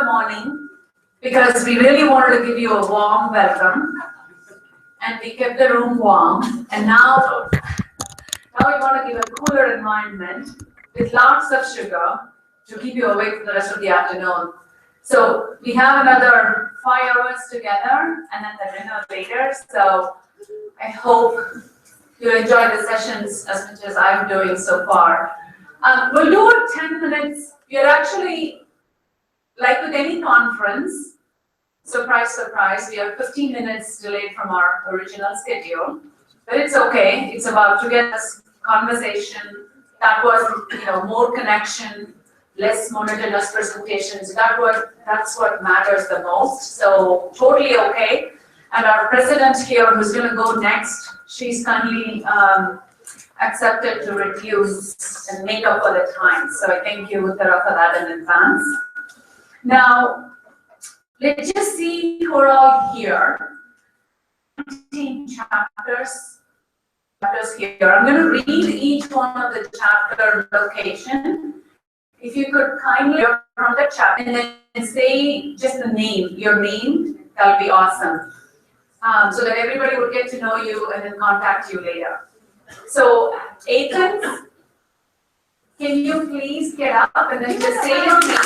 morning because we really wanted to give you a warm welcome and we kept the room warm. And now we want to give a cooler environment with lots of sugar to keep you awake for the rest of the afternoon. So we have another 5 hours together and then the dinner later. So I hope you enjoy the sessions as much as I'm doing so far. We'll do it 10 minutes. We are actually, like with any conference, surprise, surprise, we are 15 minutes delayed from our original schedule. But it's okay. It's about togetherness, conversation. That was, more connection, less monotonous presentations. That's what matters the most. So totally okay. And our president here, who's going to go next, she's kindly accepted to reduce and make up for the time. So I thank you, Uttara, for that in advance. Now, let's just see who are all here. 19 chapters here. I'm going to read each one of the chapter location. If you could kindly from the chapter and then say just the name, your name, that would be awesome. So that everybody would get to know you and then contact you later. So, Athens, can you please get up and then just say your name?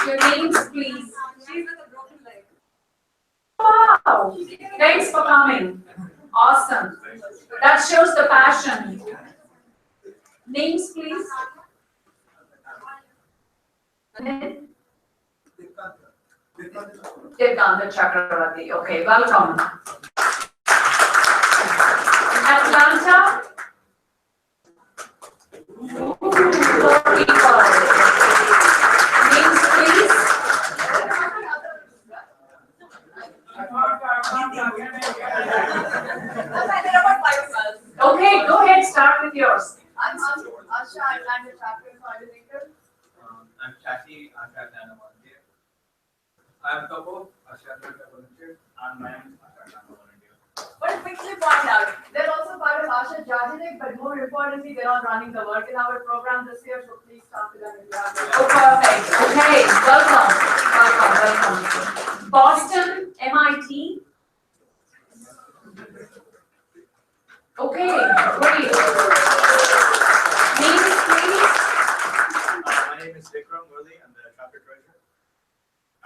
Your names, please. She's with a broken leg. Wow! Thanks for coming. Awesome. That shows the passion. Names, please. Devgandha Chakravarti. Okay, welcome. Atlanta. 4 people. Names, please. Okay, go ahead, start with yours. I'm Asha, Atlanta chapter coordinator. I'm Chachi, Asha Atlanta volunteer. I'm Kapoor, Asha Atlanta volunteer. I'm Mayank, Asha Atlanta volunteer. But quickly point out, they're also part of Asha Jajinik, but more importantly, they're all running the work in our program this year, so please talk to them if you have any. Oh, perfect. Okay, welcome. Boston, MIT. Okay, great. Names, please. My name is Vikram Murli, I'm the chapter treasurer.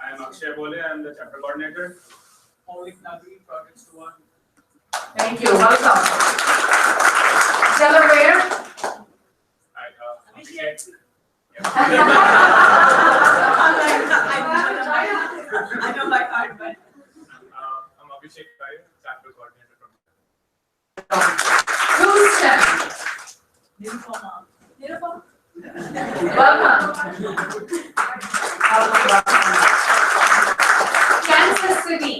I am Akshay Bole, I'm the chapter coordinator. Maulik Nagri, Projects 1. Thank you, welcome. Delaware. Abhishek. I know my card, but. I'm Abhishek Pai, chapter coordinator from Houston. Nirupama. Welcome. Kansas City.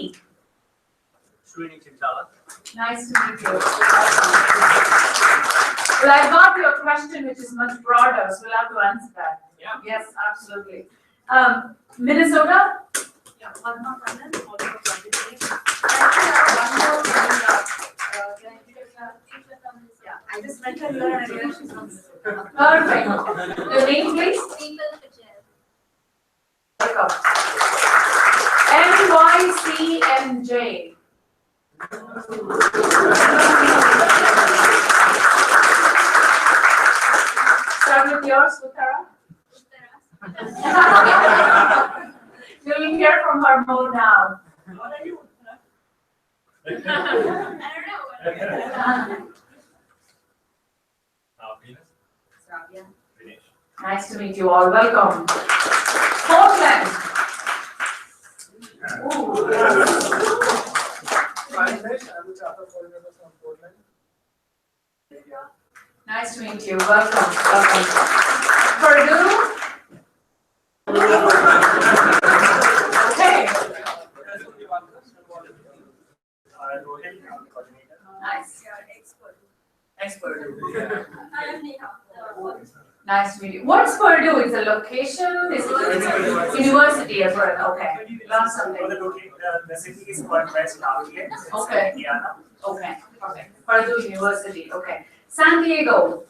Srini Chintala. Nice to meet you. Well, I got your question, which is much broader, so we'll have to answer that. Yeah. Yes, absolutely. Minnesota? Yeah, Padma Kannan, also yeah, I just met her here and I realized she's from Minnesota. Perfect. Your name, please? Welcome. NYCMJ. Start with yours, Uttara. You'll hear from her more now. What are you? I don't know. Venus. Sravya. Dinesh. Nice to meet you all. Welcome. Portland. Ooh. I'm the chapter coordinator from Portland. Nice to meet you. Welcome. Purdue. Okay. Nice. Expert. Nice to meet you. What's Purdue? It's a location? Is it university as well? Okay. Learn something. The city is called West Outlet. Okay. Indiana. Okay. Purdue University. Okay. San Diego.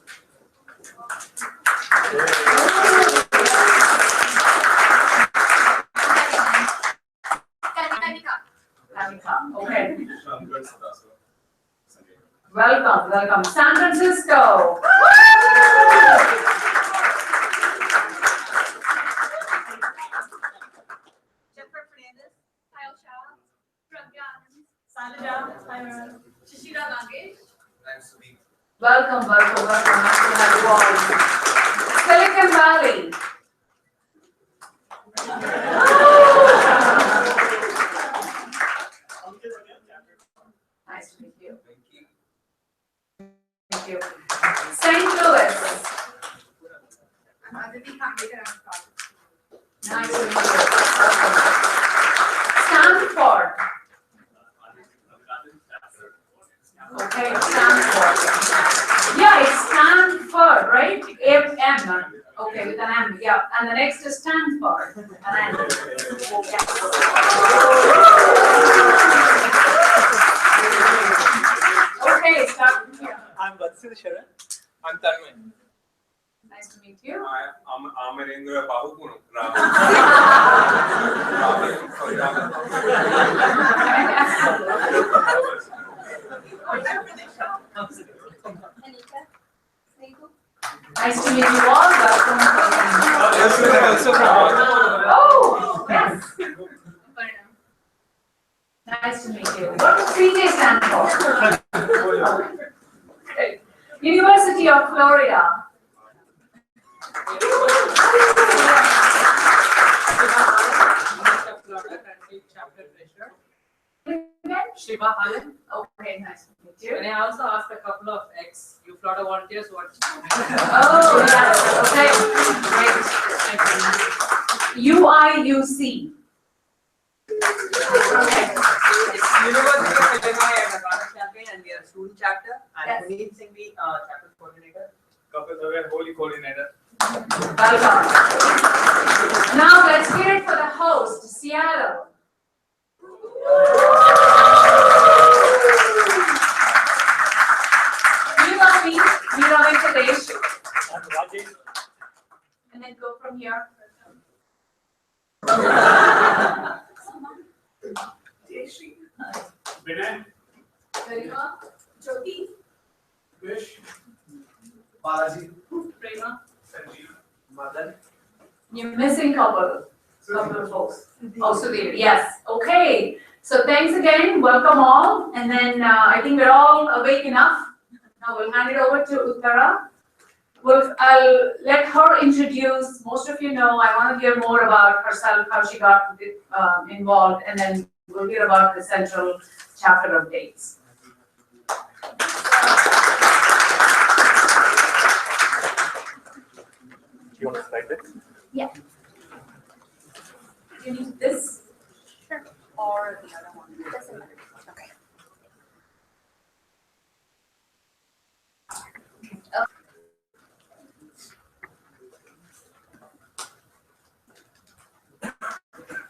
Kanika. Okay. Shankar Sadasu. Welcome, welcome. San Francisco. Jennifer Fernandez. Kyle Shah. Pragya Anand. Salaja. Shishira Nagesh. Nice to meet you. Welcome, welcome, welcome. Nice to have you all. Silicon Valley. Nice to meet you. Thank you. St. Louis. I'm Aditi Kambekar. Nice to meet you. Welcome. Stanford. Okay, Stanford. Yeah, it's Stanford, right? M. Okay, with an M. Yeah, and the next is Stanford. An N. Okay, start from here. I'm Vatsil Sharan. I'm Tanmay. Nice to meet you. I'm Amarendra Babu Punu. Nice to meet you all. Welcome. Oh, yes. Nice to meet you. What does 3J stand for? Okay. University of Florida. Shiva Anand. Okay, nice to meet you. And I also asked a couple of you Florida volunteers what. Oh, yes, okay, great. UIUC. Okay. It's University of Illinois and the Ghana campaign, and we are student chapter. Yes. And Puneet Singh, the chapter coordinator. Kapil Dave, holy coordinator. Welcome. Now let's hear it for the host, Seattle. Meera Venkatesh. And then go from here. Vinay. Garima. Jyoti. Vish. Balaji. Prema. Sanjeev. Madan. You're missing couple of folks. Also there, yes. Okay. So thanks again. Welcome all. And then I think we're all awake enough. Now we'll hand it over to Uttara. I'll let her introduce. Most of you know, I want to hear more about herself, how she got involved, and then we'll hear about the central chapter updates. You want to slide it? Yeah. You need this? Sure. Or the other one? Doesn't matter. Okay.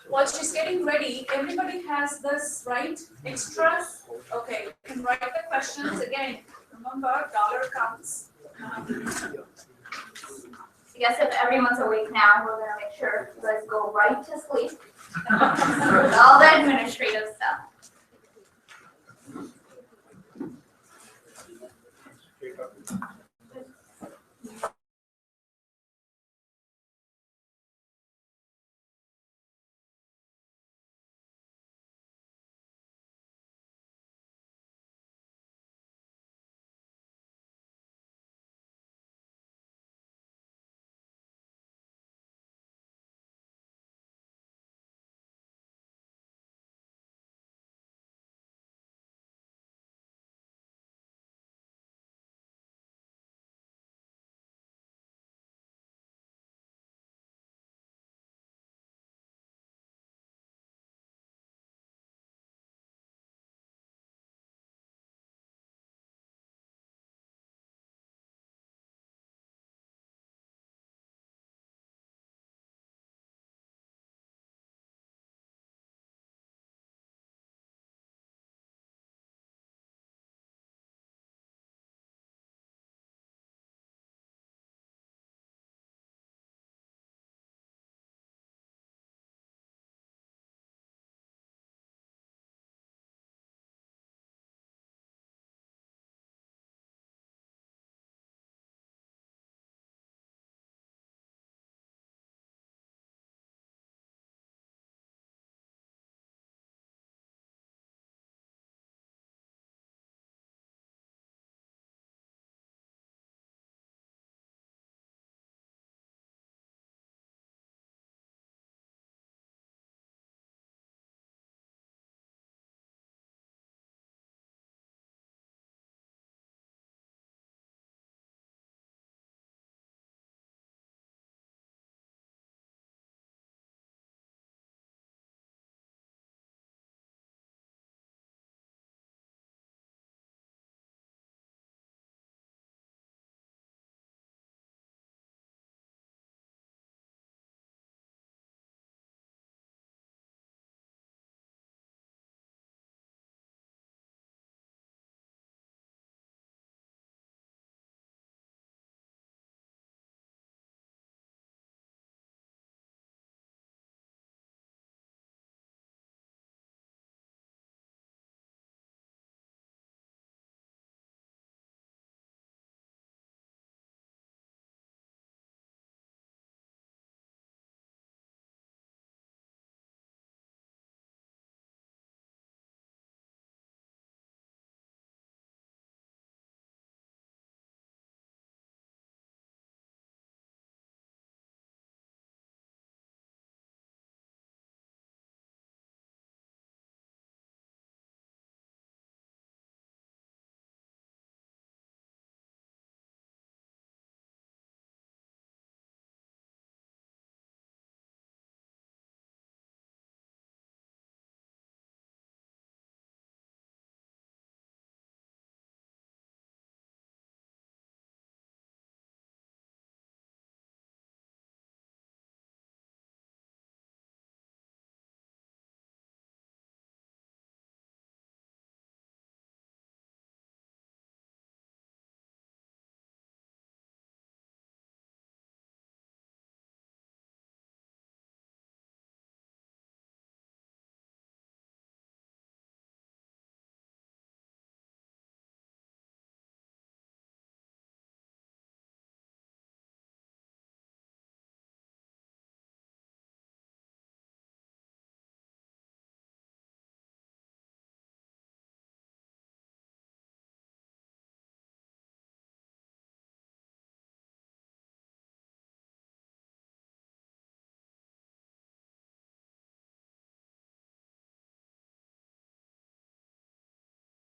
While she's getting ready, everybody has this, right? Extras? Okay, you can write the questions again. Remember, dollar counts. I guess if everyone's awake now, we're gonna make sure you guys go right to sleep. All the administrative stuff.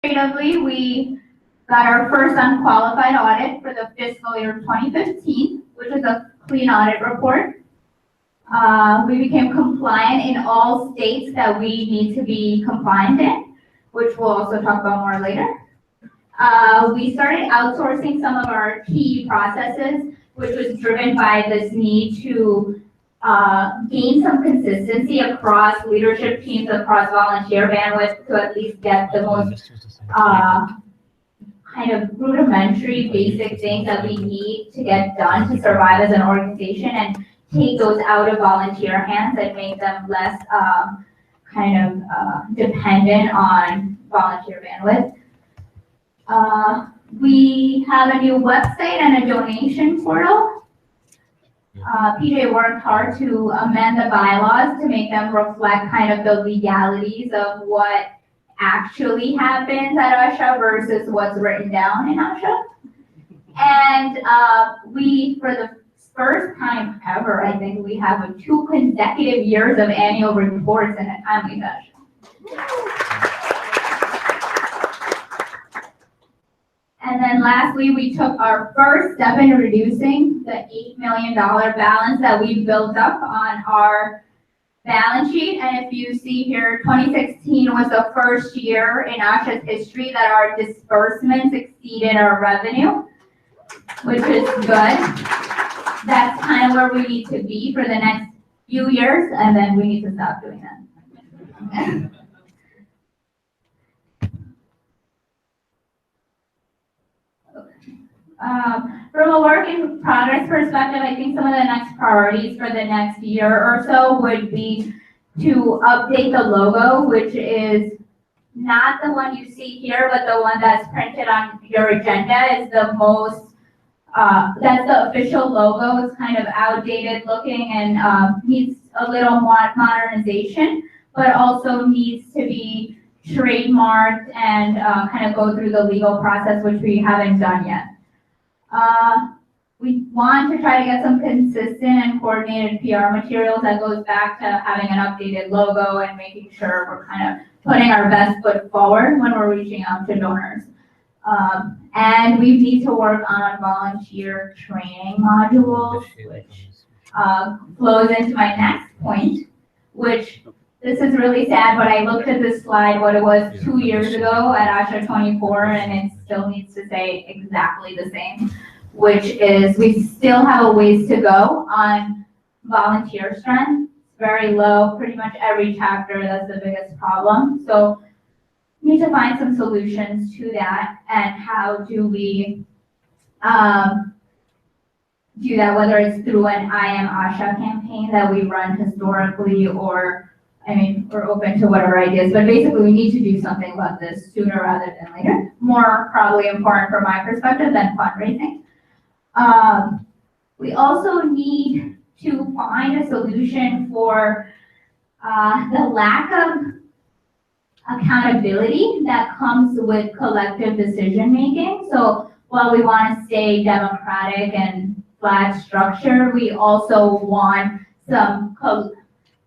administratively, we got our first unqualified audit for the fiscal year 2015, which is a clean audit report. We became compliant in all states that we need to be compliant in, which we'll also talk about more later. We started outsourcing some of our key processes, which was driven by this need to gain some consistency across leadership teams, across volunteer bandwidth, to at least get the most kind of rudimentary basic things that we need to get done to survive as an organization, and take those out of volunteer hands and make them less dependent on volunteer bandwidth. We have a new website and a donation portal. PJ worked hard to amend the bylaws to make them reflect kind of the legalities of what actually happens at Asha versus what's written down in Asha. And we, for the first time ever, I think we have 2 consecutive years of annual reports in a timely fashion. And then lastly, we took our first step in reducing the $8 million balance that we built up on our balance sheet. And if you see here, 2016 was the first year in Asha's history that our disbursements exceeded our revenue, which is good. That's kind of where we need to be for the next few years, and then we need to stop doing that. From a work in progress perspective, I think some of the next priorities for the next year or so would be to update the logo, which is not the one you see here, but the one that's printed on your agenda is the most, that's the official logo. It's kind of outdated looking and needs a little more modernization, but also needs to be trademarked and kind of go through the legal process, which we haven't done yet. We want to try to get some consistent and coordinated PR materials that goes back to having an updated logo and making sure we're kind of putting our best foot forward when we're reaching out to donors. And we need to work on volunteer training modules, which flows into my next point, which this is really sad, but I looked at this slide, what it was 2 years ago at ASHA 24, and it still needs to say exactly the same, which is we still have a ways to go on volunteer strength. It's very low, pretty much every chapter, that's the biggest problem. So we need to find some solutions to that, and how do we do that, whether it's through an I Am Asha campaign that we run historically, or I mean, we're open to whatever ideas, but basically we need to do something about this sooner rather than later. More probably important from my perspective than fundraising. We also need to find a solution for the lack of accountability that comes with collective decision making. So while we want to stay democratic and flat structure, we also want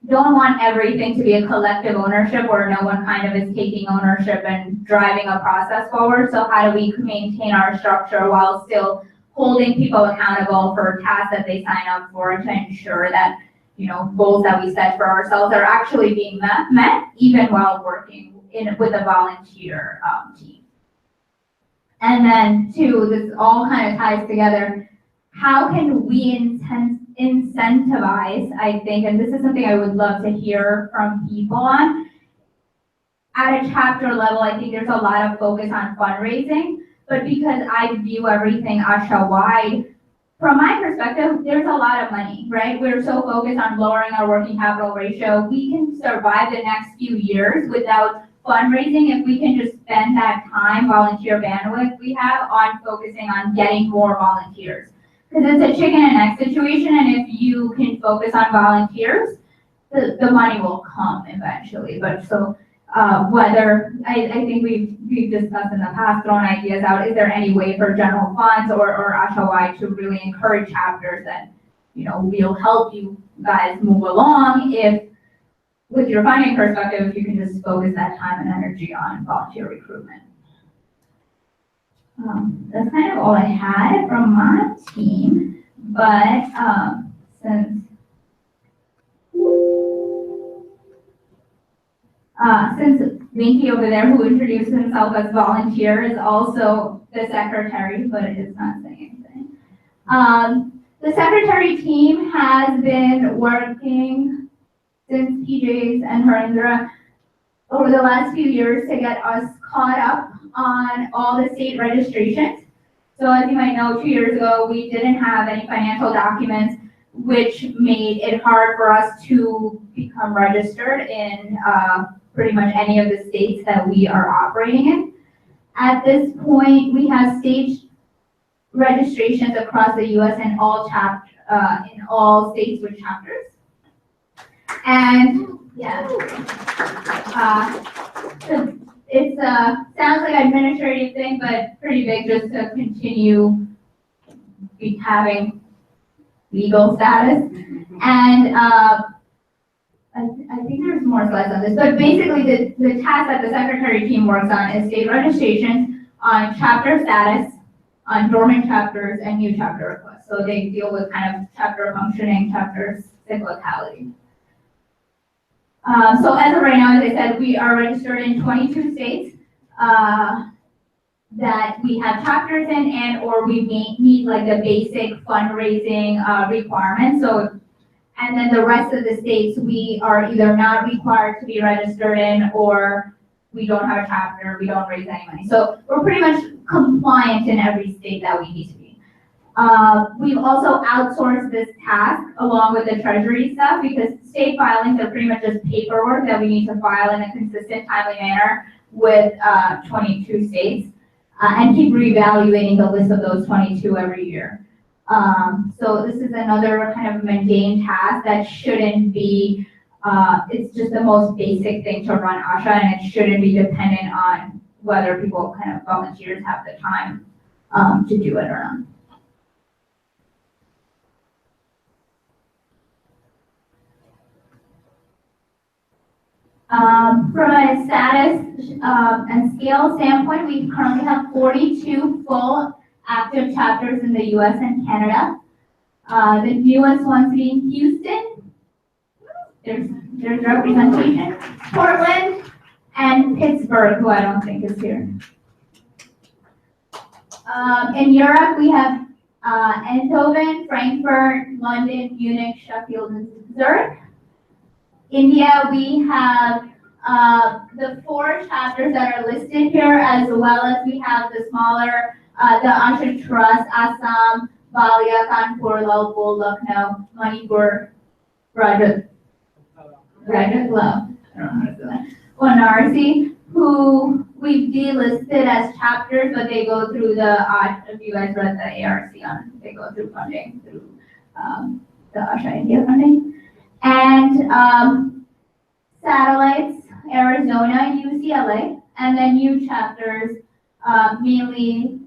don't want everything to be a collective ownership where no one kind of is taking ownership and driving a process forward. So how do we maintain our structure while still holding people accountable for tasks that they sign up for, to ensure that, you know, goals that we set for ourselves are actually being met even while working with a volunteer team. And then two, this all kind of ties together. How can we incentivize, I think, and this is something I would love to hear from people on. At a chapter level, I think there's a lot of focus on fundraising, but because I view everything Asha-wide, from my perspective, there's a lot of money, right? We're so focused on lowering our working capital ratio. We can survive the next few years without fundraising if we can just spend that time, volunteer bandwidth we have, on focusing on getting more volunteers. Because it's a chicken and egg situation, and if you can focus on volunteers, the money will come eventually. But so whether, I think we've discussed in the past, thrown ideas out, is there any way for general funds or Asha-wide to really encourage chapters that, you know, will help you guys move along if, with your funding perspective, if you can just focus that time and energy on volunteer recruitment. That's kind of all I had from my team, but, since Winky over there, who introduced himself as volunteer, is also the secretary, but is not saying anything. The secretary team has been working since PJ's and Harindra over the last few years to get us caught up on all the state registrations. So as you might know, 2 years ago, we didn't have any financial documents, which made it hard for us to become registered in pretty much any of the states that we are operating in. At this point, we have state registrations across the U.S. in all states with chapters. And yeah, so it's sounds like an administrative thing, but pretty big just to continue having legal status. And I think there's more slides on this, but basically the task that the secretary team works on is state registrations, on chapter status, on dormant chapters, and new chapter requests. So they deal with kind of chapter functioning, chapter cyclicality. So as of right now, as I said, we are registered in 22 states that we have chapters in, and or we meet like the basic fundraising requirements. So, and then the rest of the states, we are either not required to be registered in, or we don't have a chapter, we don't raise any money. So we're pretty much compliant in every state that we need to be. We've also outsourced this task along with the treasury stuff, because state filings are pretty much just paperwork that we need to file in a consistent, timely manner with 22 states, and keep reevaluating the list of those 22 every year. So this is another kind of mundane task that shouldn't be, it's just the most basic thing to run ASHA, and it shouldn't be dependent on whether people kind of volunteers have the time to do it or not. From a status and scale standpoint, we currently have 42 full active chapters in the US and Canada. The newest ones being Houston, there's representation, Portland, and Pittsburgh, who I don't think is here. In Europe, we have Eindhoven, Frankfurt, London, Munich, Sheffield, and Zurich. India, we have the 4 chapters that are listed here, as well as we have the smaller, the ASHA Trust, Assam, Balia, Kanpur, Lalpur, Lucknow, Manipur, Varanasi, who we've delisted as chapters, but they go through the, if you guys read the ARC on, they go through funding through the ASHA India funding. And satellites, Arizona, UCLA, and then new chapters, mainly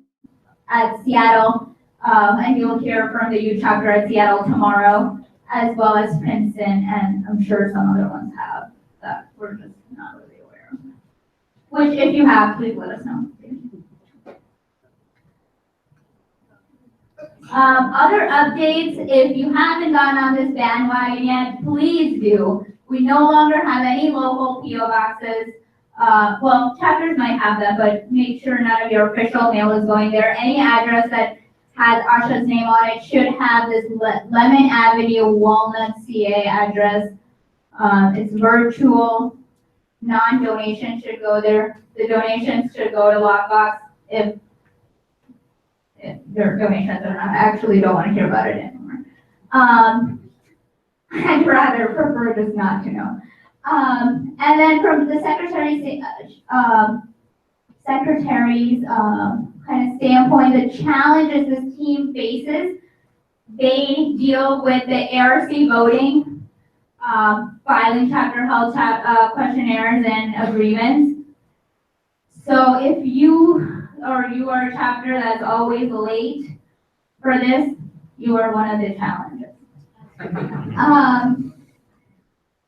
at Seattle, and you'll hear from the U chapter at Seattle tomorrow, as well as Princeton, and I'm sure some other ones have that we're just not really aware of. Which, if you have, please let us know. Other updates, if you haven't gotten on this bandwagon yet, please do. We no longer have any local PO boxes. Well, chapters might have them, but make sure none of your official mail is going there. Any address that has ASHA's name on it should have this Lemon Avenue, Walnut, CA address. It's virtual. Non-donation should go there. The donations should go to lockbox if their donations are not. I actually don't want to hear about it anymore. I'd rather prefer just not to know. And then from the secretary's kind of standpoint, the challenges this team faces, they deal with the ARC voting, filing chapter health questionnaires and agreements. So if you or you are a chapter that's always late for this, you are one of the challenges.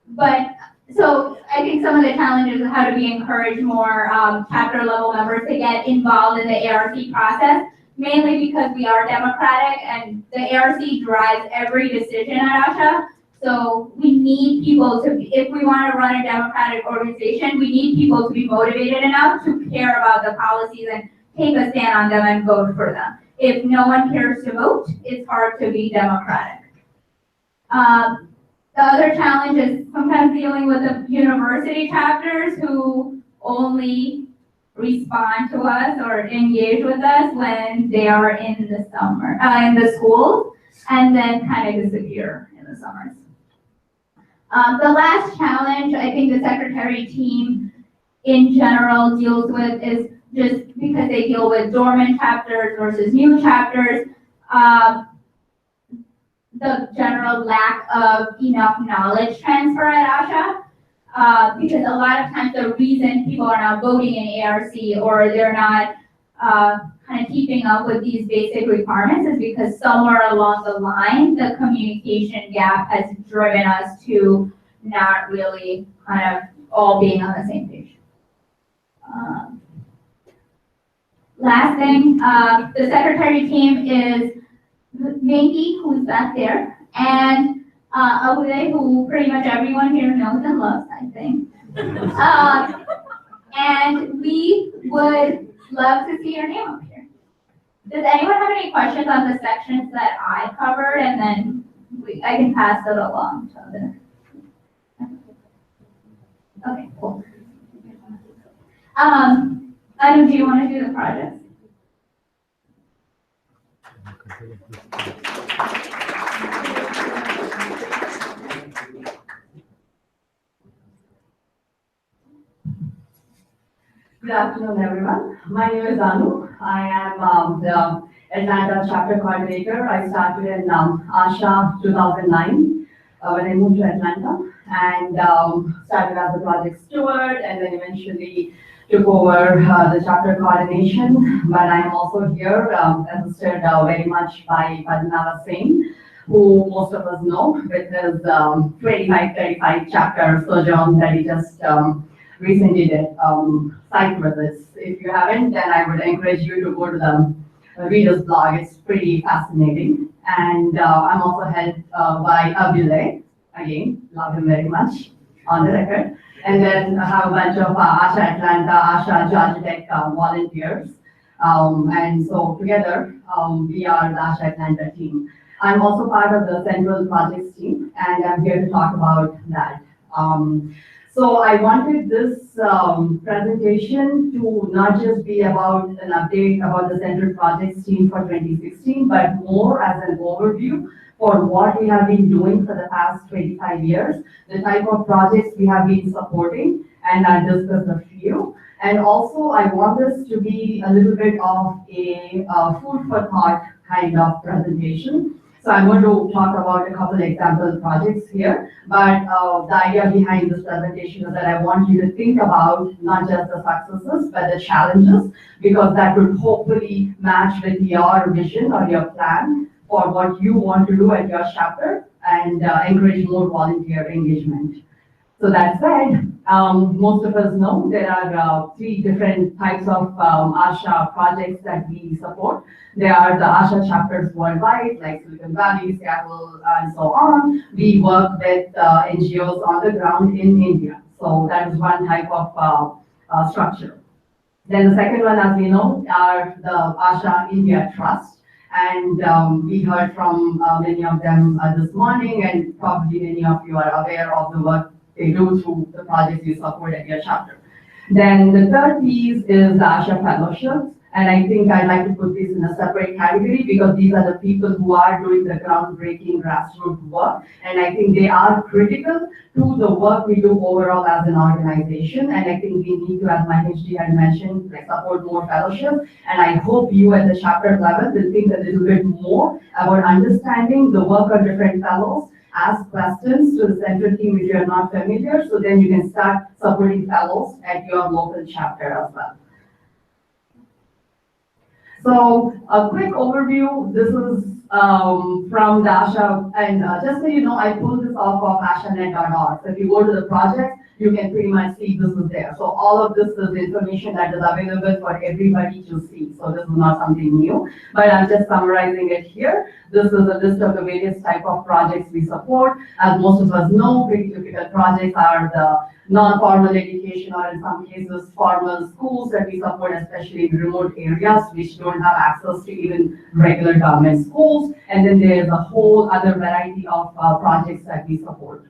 But So I think some of the challenges is how do we encourage more chapter level members to get involved in the ARC process, mainly because we are democratic and the ARC drives every decision at ASHA. So we need people to, if we want to run a democratic organization, we need people to be motivated enough to care about the policies and take a stand on them and vote for them. If no one cares to vote, it's hard to be democratic. The other challenge is sometimes dealing with the university chapters who only respond to us or engage with us when they are in the summer, in the schools, and then kind of disappear in the summers. The last challenge I think the secretary team in general deals with is just because they deal with dormant chapters versus new chapters, the general lack of enough knowledge transfer at ASHA. Because a lot of times the reason people are not voting in ARC or they're not kind of keeping up with these basic requirements is because somewhere along the line, the communication gap has driven us to not really kind of all being on the same page. Last thing, the secretary team is Minky, who's back there, and Abuday, who pretty much everyone here knows and loves, I think. And we would love to see your name up here. Does anyone have any questions on the sections that I covered, and then I can pass it along to others? Okay, cool. Anu, do you want to do the project? Good afternoon, everyone. My name is Anu. I am the Atlanta chapter coordinator. I started in ASHA 2009 when I moved to Atlanta and started as a project steward and then eventually took over the chapter coordination. But I am also here assisted very much by Padmanabha Singh, who most of us know with his 25-35 chapter sojourn that he just recently did site visits. If you haven't, then I would encourage you to go to the reader's blog. It's pretty fascinating. And I'm also helped by Abdullah. Again, love him very much on the record. And then I have a bunch of ASHA Atlanta, ASHA Georgia Tech volunteers. And so together, we are the ASHA Atlanta team. I'm also part of the Central Projects team, and I'm here to talk about that. So I wanted this presentation to not just be about an update about the Central Projects team for 2016, but more as an overview for what we have been doing for the past 25 years, the type of projects we have been supporting, and I'll discuss a few. And also, I want this to be a little bit of a food for thought kind of presentation. So I'm going to talk about a couple example projects here, but the idea behind this presentation is that I want you to think about not just the successes, but the challenges, because that would hopefully match with your vision or your plan for what you want to do at your chapter and encourage more volunteer engagement. So that said, most of us know there are 3 different types of ASHA projects that we support. There are the ASHA chapters worldwide, like Silicon Valley, Seattle, and so on. We work with NGOs on the ground in India. So that is one type of structure. Then the second one, as we know, are the ASHA India Trust. And we heard from many of them this morning, and probably many of you are aware of the work they do through the projects you support at your chapter. Then the third piece is the ASHA Fellowships. And I think I'd like to put this in a separate category because these are the people who are doing the groundbreaking grassroots work. And I think they are critical to the work we do overall as an organization. And I think we need to, as Maheshji had mentioned, like support more fellowships. And I hope you at the chapter level will think a little bit more about understanding the work of different fellows. Ask questions to the central team if you're not familiar, so then you can start supporting fellows at your local chapter as well. So a quick overview, this is from the ASHA, and just so you know, I pulled this off of ashanet.org. So if you go to the project, you can pretty much see this is there. So all of this is information that is available for everybody to see. So this is not something new, but I'm just summarizing it here. This is a list of the various type of projects we support. As most of us know, pretty typical projects are the non-formal education, or in some cases formal schools that we support, especially in remote areas which don't have access to even regular government schools. And then there's a whole other variety of projects that we support.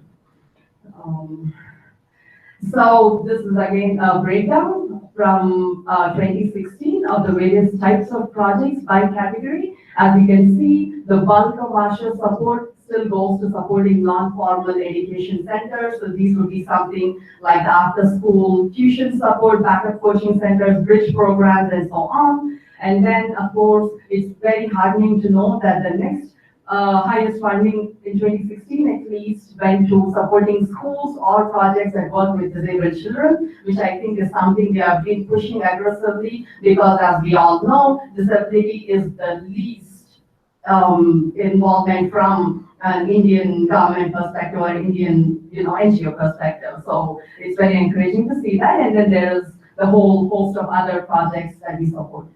So this is again a breakdown from 2016 of the various types of projects by category. As you can see, the bulk of ASHA support still goes to supporting non-formal education centers. So these would be something like the after-school tuition support, backup coaching centers, bridge programs, and so on. And then, of course, it's very heartening to know that the next highest funding in 2016 at least went to supporting schools or projects that work with disabled children, which I think is something we have been pushing aggressively, because as we all know, disability is the least involvement from an Indian government perspective or Indian, NGO perspective. So it's very encouraging to see that. And then there's the whole host of other projects that we support.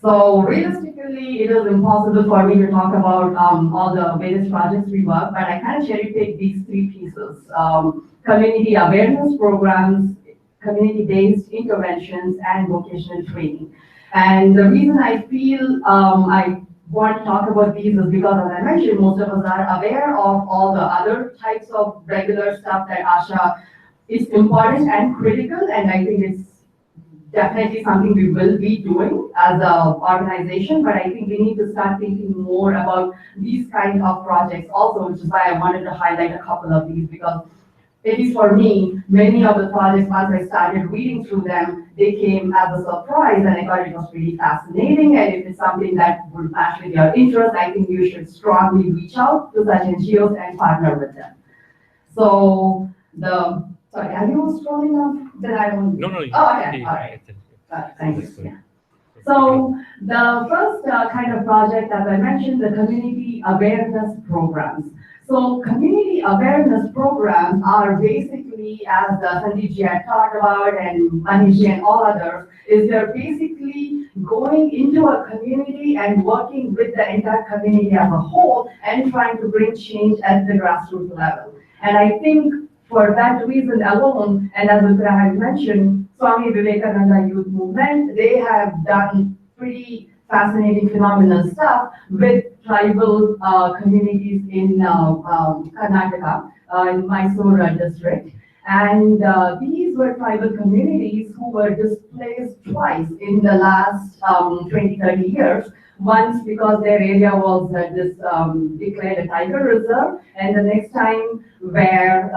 So realistically, it is impossible for me to talk about all the various projects we work, but I kind of cherry pick these three pieces. Community awareness programs, community-based interventions, and vocational training. And the reason I feel I want to talk about these is because, as I mentioned, most of us are aware of all the other types of regular stuff that ASHA is important and critical, and I think it's definitely something we will be doing as an organization, but I think we need to start thinking more about these kind of projects also, which is why I wanted to highlight a couple of these, because at least for me, many of the projects, once I started reading through them, they came as a surprise, and I thought it was pretty fascinating. And if it's something that would match with your interest, I think you should strongly reach out to such NGOs and partner with them. So sorry, are you scrolling up? Then I won't. No. Oh, okay, all right. Thank you. Yeah. So the first kind of project, as I mentioned, the community awareness programs. So community awareness programs are basically, as Sandeep ji had talked about, and Manish ji and all others, is they're basically going into a community and working with the entire community as a whole and trying to bring change at the grassroots level. And I think for that reason alone, and as Uttara had mentioned, Swami Vivekananda Youth Movement, they have done pretty fascinating, phenomenal stuff with tribal communities in Karnataka, in Mysore district. And these were tribal communities who were displaced twice in the last 20, 30 years. Once because their area was declared a tiger reserve, and the next time where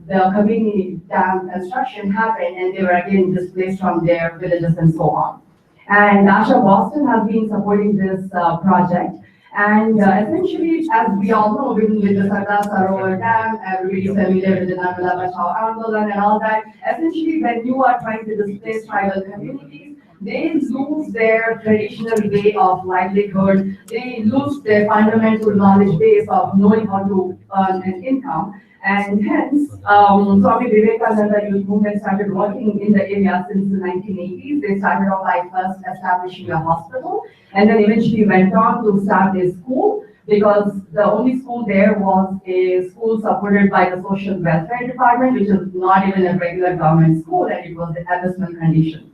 the community dam construction happened and they were again displaced from their villages and so on. And ASHA Boston has been supporting this project. And essentially, as we all know, with the Sardar Sarovar Dam, everybody's familiar with the Narmada Bachao Andolan and all that. Essentially, when you are trying to displace tribal communities, they lose their traditional way of livelihood. They lose their fundamental knowledge base of knowing how to earn an income. And hence, Swami Vivekananda Youth Movement started working in the area since the 1980s. They started off by first establishing a hospital, and then eventually went on to start a school, because the only school there was a school supported by the Social Welfare Department, which is not even a regular government school, and it was in abysmal condition.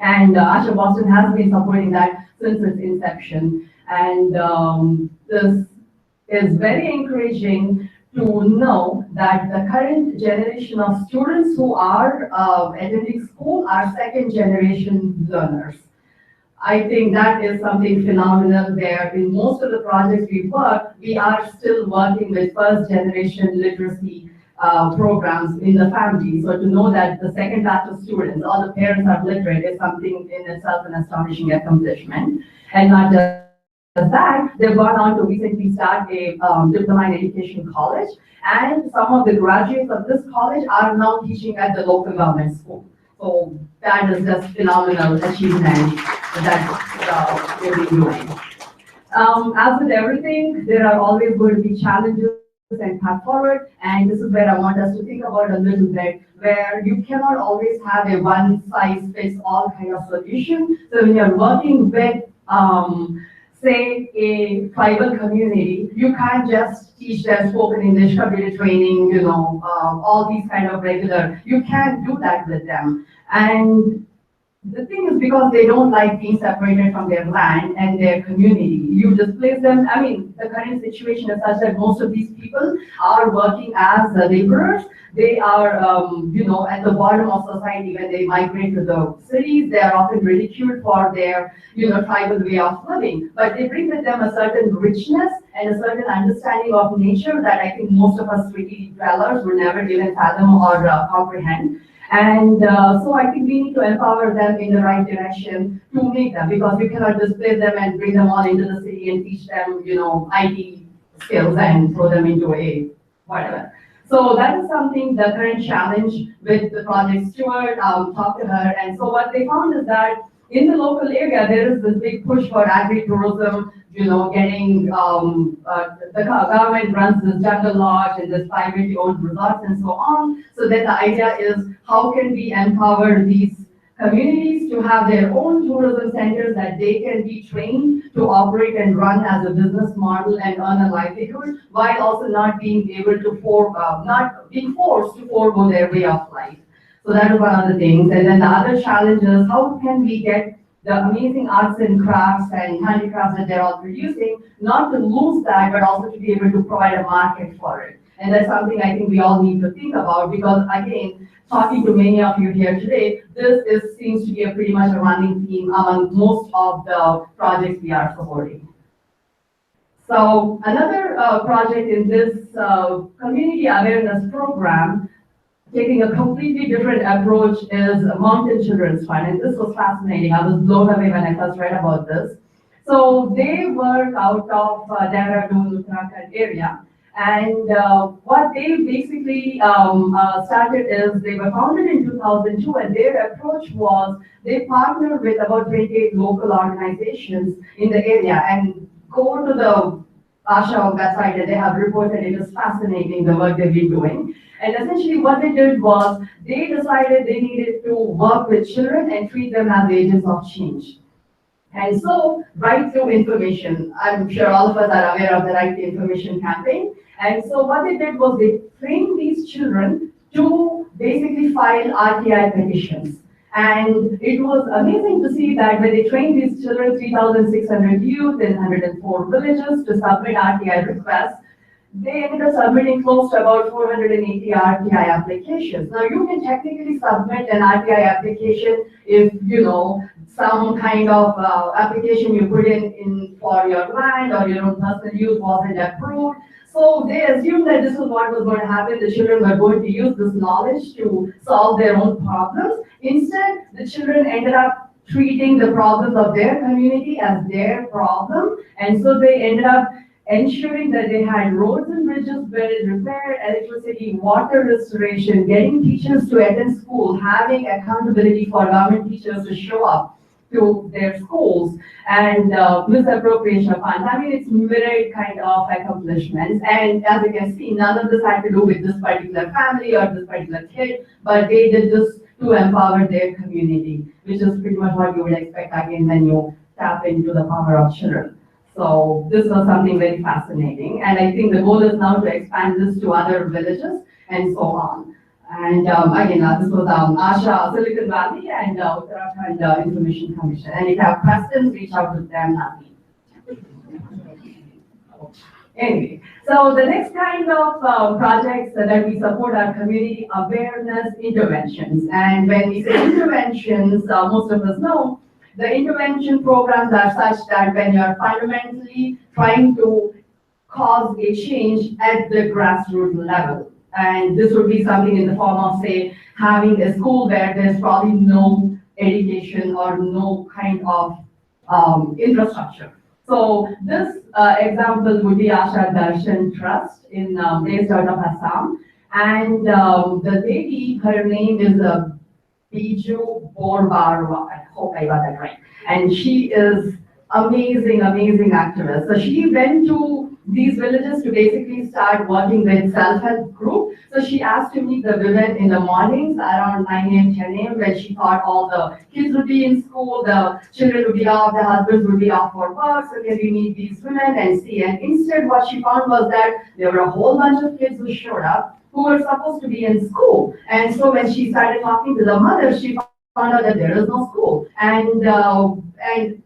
And ASHA Boston has been supporting that since its inception. And this is very encouraging to know that the current generation of students who are attending school are second generation learners. I think that is something phenomenal there. In most of the projects we work, we are still working with first generation literacy programs in the family. So to know that the second batch of students, all the parents are literate, is something in itself an astonishing accomplishment. And not just that, they've gone on to recently start a diploma in education college, and some of the graduates of this college are now teaching at the local government school. So that is just phenomenal achievement. That we've been doing. As with everything, there are always going to be challenges and path forward, and this is where I want us to think about a little bit, where you cannot always have a one-size-fits-all kind of solution. So when you're working with, say, a tribal community, you can't just teach them spoken English, computer training, all these kind of regular, you can't do that with them. And the thing is, because they don't like being separated from their land and their community, you displace them. I mean, the current situation is such that most of these people are working as laborers. They are, at the bottom of society. When they migrate to the cities, they are often ridiculed for their, tribal way of living. But they bring with them a certain richness and a certain understanding of nature that I think most of us city dwellers would never even fathom or comprehend. And so I think we need to empower them in the right direction to make them, because you cannot displace them and bring them all into the city and teach them, IT skills and throw them into a whatever. So that is something, the current challenge with the Project Steward. I'll talk to her. And so what they found is that in the local area, there is this big push for agri-tourism, getting, the government runs this jungle lodge and this privately owned resorts and so on. So then the idea is, how can we empower these communities to have their own tourism centers that they can be trained to operate and run as a business model and earn a livelihood, while also not being able to not being forced to forego their way of life. So that is one of the things. And then the other challenge is, how can we get the amazing arts and crafts and handicrafts that they're all producing, not to lose that, but also to be able to provide a market for it. And that's something I think we all need to think about, because again, talking to many of you here today, seems to be a pretty much a running theme among most of the projects we are supporting. So another project in this community awareness program, taking a completely different approach, is Mountain Children's Fund. And this was fascinating. I was blown away when I first read about this. So they work out of Dehradun, Uttarakhand area. And what they basically started is, they were founded in 2002, and their approach was, they partnered with about 28 local organizations in the area, and go to the ASHA website, and they have reported it is fascinating, the work they've been doing. And essentially what they did was, they decided they needed to work with children and treat them as agents of change. And so, Right to Information, I'm sure all of us are aware of the Right to Information campaign. And so what they did was, they trained these children to basically file RTI petitions. And it was amazing to see that when they trained these children, 3,600 youth in 104 villages to submit RTI requests, they ended up submitting close to about 480 RTI applications. Now, you can technically submit an RTI application if, some kind of application you put in for your land or your own personal use wasn't approved. So they assumed that this is what was going to happen. The children were going to use this knowledge to solve their own problems. Instead, the children ended up treating the problems of their community as their problem. And so they ended up ensuring that they had roads and bridges built, repair, electricity, water restoration, getting teachers to attend school, having accountability for government teachers to show up to their schools, and misappropriation of funds. I mean, it's myriad kind of accomplishments. And as you can see, none of this had to do with this particular family or this particular kid, but they did this to empower their community, which is pretty much what you would expect again when you tap into the power of children. So this was something very fascinating. And I think the goal is now to expand this to other villages and so on. And again, this was ASHA, Silicon Valley, and Uttarakhand Information Commission. And if you have questions, reach out to them, not me. Anyway, so the next kind of projects that we support are community awareness interventions. And when we say interventions, most of us know, the intervention programs are such that when you are fundamentally trying to cause a change at the grassroots level. And this would be something in the form of, say, having a school where there's probably no education or no kind of infrastructure. So this example would be Asha Darshan Trust based out of Assam. And the lady, her name is Biju Borbarwa, I hope I got that right. And she is amazing, amazing activist. So she went to these villages to basically start working with self-help group. So she asked to meet the women in the mornings around 9 a.m., 10 a.m. when she thought all the kids would be in school, the children would be off, the husbands would be off for work. So can we meet these women and see? And instead what she found was that there were a whole bunch of kids who showed up who were supposed to be in school. And so when she started talking to the mother, she found out that there is no school. And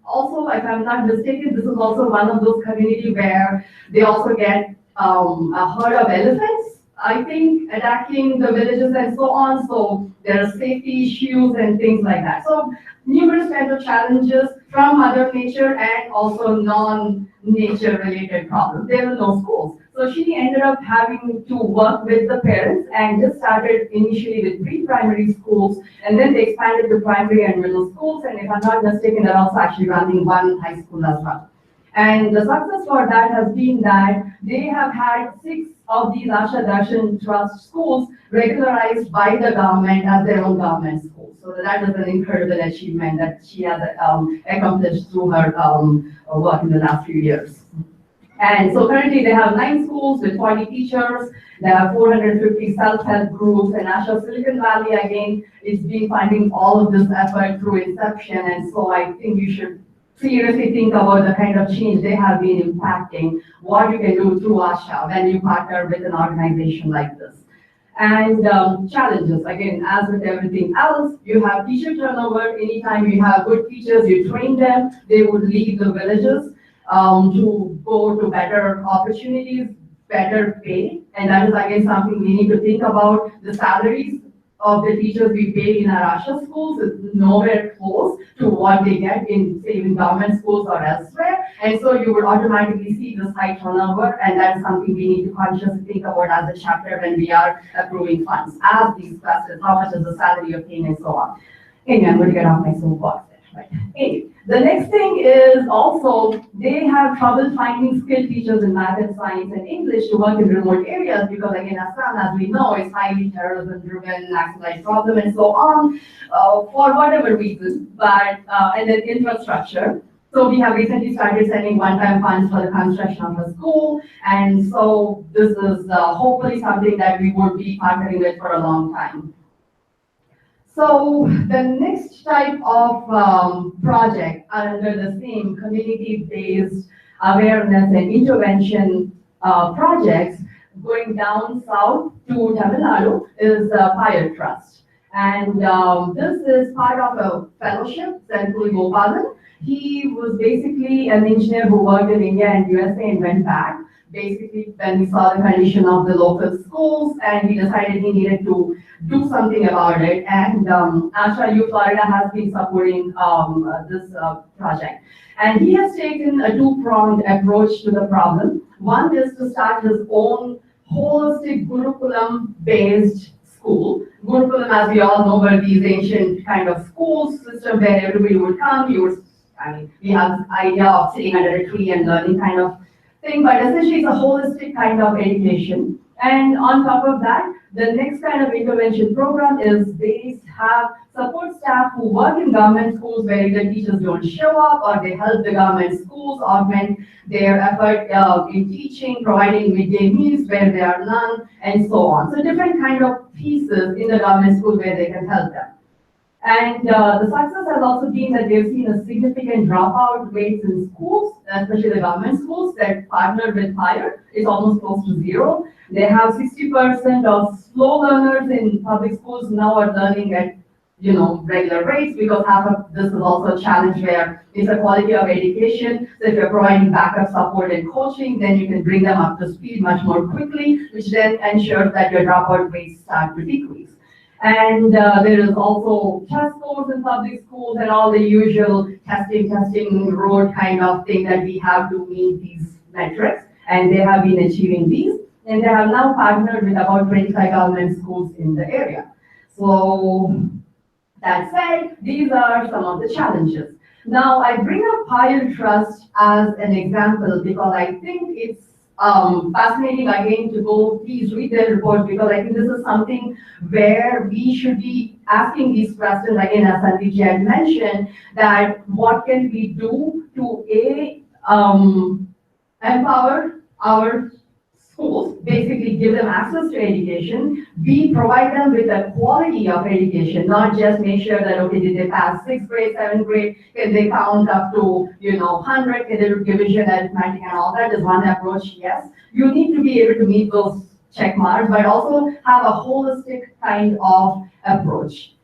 also, if I'm not mistaken, this is also one of those communities where they also get a herd of elephants, I think, attacking the villages and so on. So there are safety issues and things like that. So numerous kinds of challenges from Mother Nature and also non-nature related problems. There were no schools. So she ended up having to work with the parents and just started initially with pre-primary schools, and then they expanded to primary and middle schools. And if I'm not mistaken, they're also actually running one high school as well. And the success for that has been that they have had 6 of these Asha Darshan Trust schools regularized by the government as their own government schools. So that is an incredible achievement that she has accomplished through her work in the last few years. And so currently they have 9 schools with 40 teachers. They have 450 self-help groups, and Asha Silicon Valley, again, it's been funding all of this effort through inception. And so I think you should seriously think about the kind of change they have been impacting, what you can do through Asha when you partner with an organization like this. And challenges, again, as with everything else, you have teacher turnover. Anytime you have good teachers, you train them, they would leave the villages to go to better opportunities, better pay. And that is again something we need to think about. The salaries of the teachers we pay in our Asha schools is nowhere close to what they get in, say, in government schools or elsewhere. And so you would automatically see this high turnover, and that's something we need to consciously think about as a chapter when we are approving funds. As these classes, how much is the salary you're paying and so on. Anyway, I'm going to get off my soapbox there. Right. Anyway, the next thing is also they have trouble finding skilled teachers in math and science and English to work in remote areas because, again, Assam, as we know, is highly terrorism-driven, nationalized problem, and so on, for whatever reason. But and then infrastructure. So we have recently started sending one-time funds for the construction of a school, and so this is hopefully something that we would be partnering with for a long time. So the next type of project under the same community-based awareness and intervention projects going down south to Tamil Nadu is Fire Trust. And this is part of a fellowship, Senthil Gopalan. He was basically an engineer who worked in India and USA and went back. Basically, when he saw the condition of the local schools, and he decided he needed to do something about it. And Asha U Florida has been supporting this project. And he has taken a 2-pronged approach to the problem. One is to start his own holistic Gurukulam-based school. Gurukulam, as we all know, were these ancient kind of school system where everybody would come. We have the idea of sitting under a tree and learning kind of thing, but essentially it's a holistic kind of education. And on top of that, the next kind of intervention program is they have support staff who work in government schools where either teachers don't show up or they help the government schools augment their effort in teaching, providing midday meals where there are none, and so on. So different kind of pieces in the government schools where they can help them. And the success has also been that they've seen a significant dropout rates in schools, especially the government schools that partner with Fire. It's almost close to 0. They have 60% of slow learners in public schools now are learning at regular rates, because half of this is also a challenge where it's a quality of education. So if you're providing backup support and coaching, then you can bring them up to speed much more quickly, which then ensures that your dropout rates start to decrease. And there is also test scores in public schools and all the usual testing road kind of thing that we have to meet these metrics. And they have been achieving these. And they have now partnered with about 25 government schools in the area. So that said, these are some of the challenges. Now, I bring up Fire Trust as an example because I think it's fascinating again to go, please read their report, because I think this is something where we should be asking these questions again, as Sandeep ji had mentioned, that what can we do to empower our schools, basically give them access to education, B, provide them with a quality of education, not just make sure that, okay, did they pass 6th grade, 7th grade, can they count up to, 100, can they do division, arithmetic, and all that is one approach, yes. You need to be able to meet those check marks, but also have a holistic kind of approach,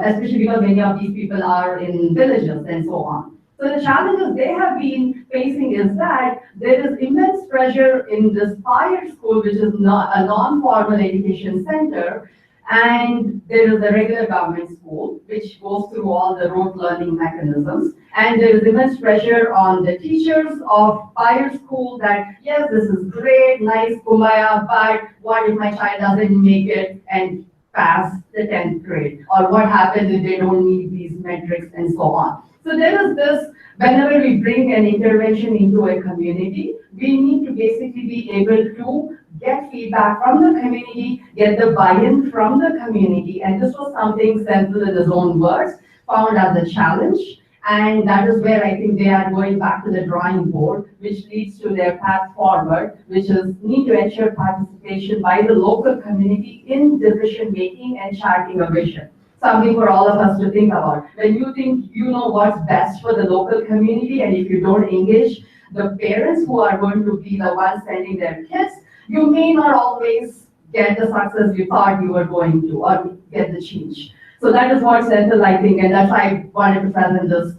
especially because many of these people are in villages and so on. So the challenges they have been facing is that there is immense pressure in this Fire School, which is not a non-formal education center, and there is a regular government school, which goes through all the rote learning mechanisms. And there is immense pressure on the teachers of Fire School that, yes, this is great, nice, kumbaya, but what if my child doesn't make it and pass the 10th grade? Or what happens if they don't meet these metrics and so on? So there is this, whenever we bring an intervention into a community, we need to basically be able to get feedback from the community, get the buy-in from the community. And this was something Senthil in his own words found as a challenge. And that is where I think they are going back to the drawing board, which leads to their path forward, which is need to ensure participation by the local community in decision-making and charting a vision. Something for all of us to think about. When you think you know what's best for the local community, and if you don't engage the parents who are going to be the ones sending their kids, you may not always get the success you thought you were going to, or get the change. So that is what Senthil, I think, and that's why I wanted to present this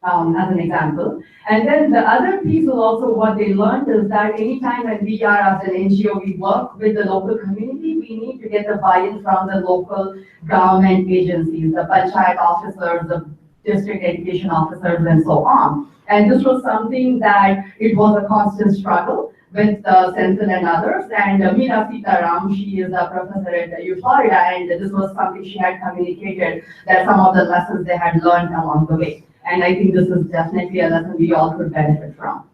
as an example. And then the other piece is also what they learned is that anytime when we are as an NGO, we work with the local community, we need to get the buy-in from the local government agencies, the panchayat officers, the district education officers, and so on. And this was something that it was a constant struggle with Senthil and others. And Meera Sitaram, she is a professor at U Florida, and this was something she had communicated, that some of the lessons they had learned along the way. And I think this is definitely a lesson we all could benefit from.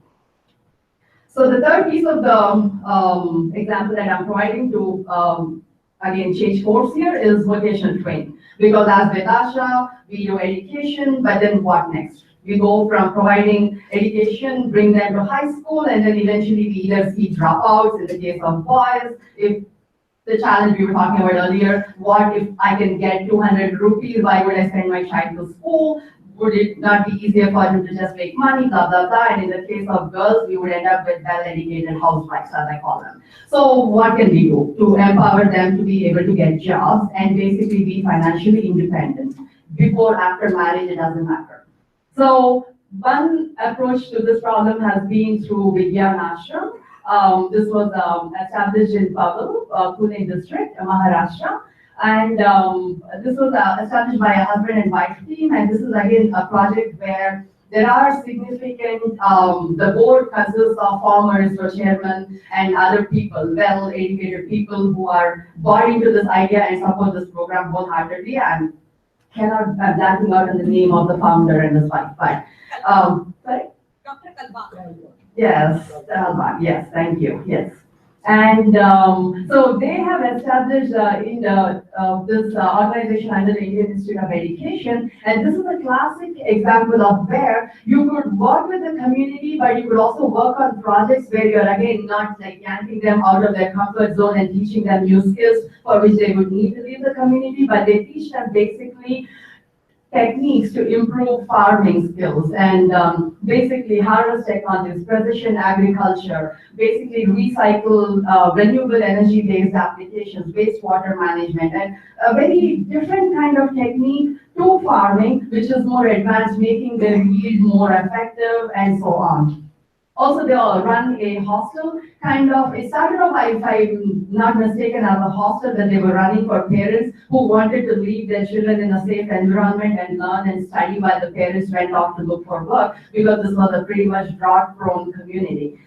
So the third piece of the example that I'm providing to, again, change course here is vocational training. Because as with Asha, we do education, but then what next? We go from providing education, bring them to high school, and then eventually we either see dropouts in the case of boys. If the challenge we were talking about earlier, what if I can get 200 rupees, why would I send my child to school? Would it not be easier for him to just make money, blah, blah, blah. And in the case of girls, we would end up with well-educated housewives, as I call them. So what can we do to empower them to be able to get jobs and basically be financially independent? Before, after marriage, it doesn't matter. So one approach to this problem has been through Vigyan Ashram. This was established in Pavel, Pune district, Maharashtra. And this was established by a husband and wife team. And this is again a project where there are significant, the board consists of former ISRO chairman and other people, well-educated people who are bought into this idea and support this program wholeheartedly. And cannot, I'm blanking out on the name of the founder and his wife, but, sorry? Dr. Kalba. Yes, Alba, yes, thank you, yes. And so they have established in this organization under the Indian Institute of Education, and this is a classic example of where you could work with the community, but you could also work on projects where you're again not like yanking them out of their comfort zone and teaching them new skills for which they would need to leave the community, but they teach them basically techniques to improve farming skills and basically harvest technologies, precision agriculture, basically recycle renewable energy-based applications, wastewater management, and a very different kind of technique to farming, which is more advanced, making their yield more effective and so on. Also, they all run a hostel kind of, it started off, if I'm not mistaken, as a hostel that they were running for parents who wanted to leave their children in a safe environment and learn and study while the parents went off to look for work, because this was a pretty much drought-prone community.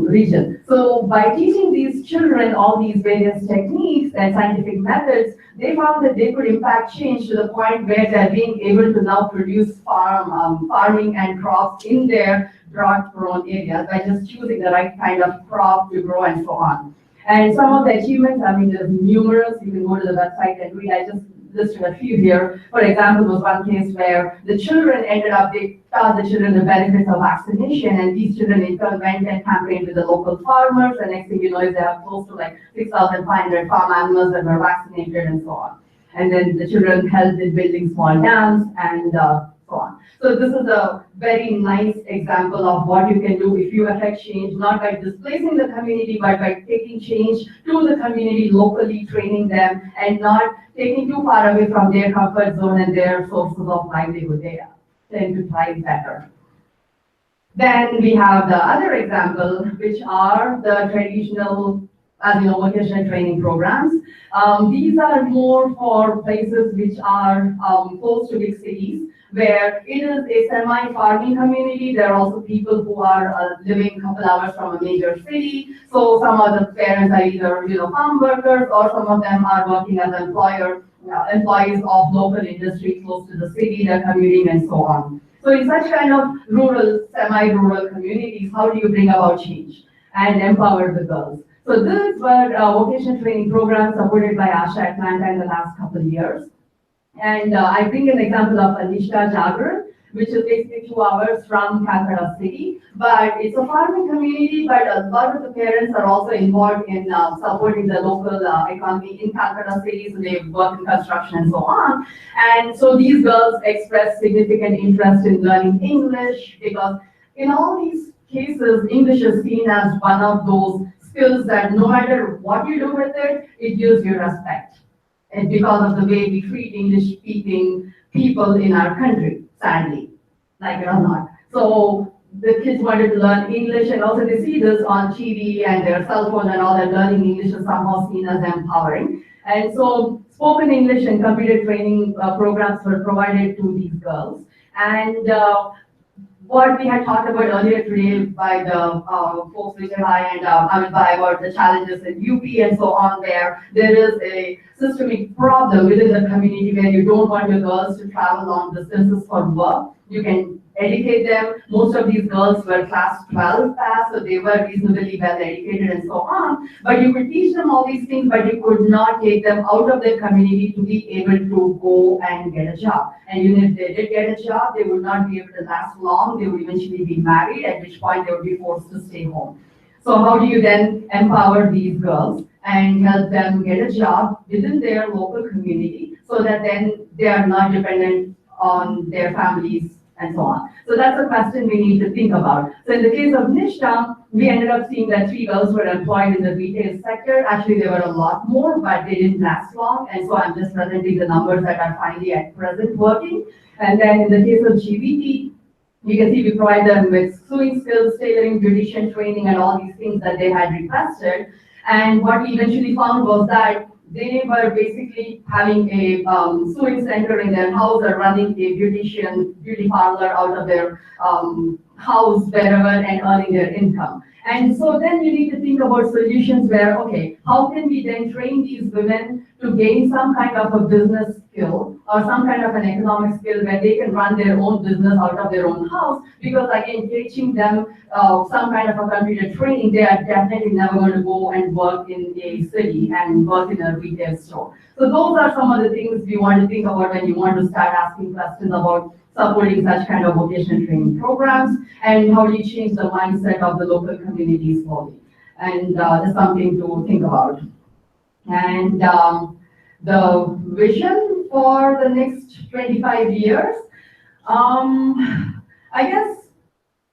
region. So by teaching these children all these various techniques and scientific methods, they found that they could impact change to the point where they're being able to now produce farming and crops in their drought-prone areas by just choosing the right kind of crop to grow and so on. And some of the achievements, I mean, there's numerous. You can go to the website and read. I just listed a few here. For example, was one case where the children they taught the children the benefits of vaccination, and these children in turn went and campaigned with the local farmers, and next thing you know is they have close to like 6,500 farm animals that were vaccinated and so on. And then the children helped in building small dams and so on. So this is a very nice example of what you can do if you affect change, not by displacing the community, but by taking change to the community locally, training them, and not taking too far away from their comfort zone and their sources of livelihood. They tend to thrive better. Then we have the other example, which are the traditional, vocational training programs. These are more for places which are close to big cities, where it is a semi-farming community. There are also people who are living a couple hours from a major city. So some of the parents are either farm workers, or some of them are working as employees of local industry close to the city. They're commuting and so on. So in such kind of rural, semi-rural communities, how do you bring about change and empower the girls? So these were vocational training programs supported by ASHA Atlanta in the last couple of years. And I bring an example of Anishta Jagar, which is basically 2 hours from Calcutta City. But it's a farming community, but a lot of the parents are also involved in supporting the local economy in Calcutta City. So they work in construction and so on. And so these girls express significant interest in learning English, because in all these cases, English is seen as one of those skills that no matter what you do with it, it gives you respect. And because of the way we treat English-speaking people in our country, sadly, like it or not. So the kids wanted to learn English, and also they see this on TV and their cell phone and all that. Learning English is somehow seen as empowering. And so spoken English and computer training programs were provided to these girls. And what we had talked about earlier today by the folks which are high and by about the challenges in UP and so on, there is a systemic problem within the community where you don't want your girls to travel long distances for work. You can educate them. Most of these girls were class 12 pass, so they were reasonably well educated and so on. But you could teach them all these things, but you could not take them out of their community to be able to go and get a job. And even if they did get a job, they would not be able to last long. They would eventually be married, at which point they would be forced to stay home. So how do you then empower these girls and help them get a job within their local community, so that then they are not dependent on their families and so on? So that's a question we need to think about. So in the case of Nishta, we ended up seeing that 3 girls were employed in the retail sector. Actually, there were a lot more, but they didn't last long. And so I'm just presenting the numbers that are finally at present working. And then in the case of GBT, you can see we provide them with sewing skills, tailoring, beautician training, and all these things that they had requested. And what we eventually found was that they were basically having a sewing center in their house, or running a beauty parlor out of their house wherever, and earning their income. And so then you need to think about solutions where, okay, how can we then train these women to gain some kind of a business skill or some kind of an economic skill where they can run their own business out of their own house? Because again, teaching them some kind of a computer training, they are definitely never going to go and work in a city and work in a retail store. So those are some of the things we want to think about when you want to start asking questions about supporting such kind of vocational training programs, and how do you change the mindset of the local communities slowly. And that's something to think about. And the vision for the next 25 years, I guess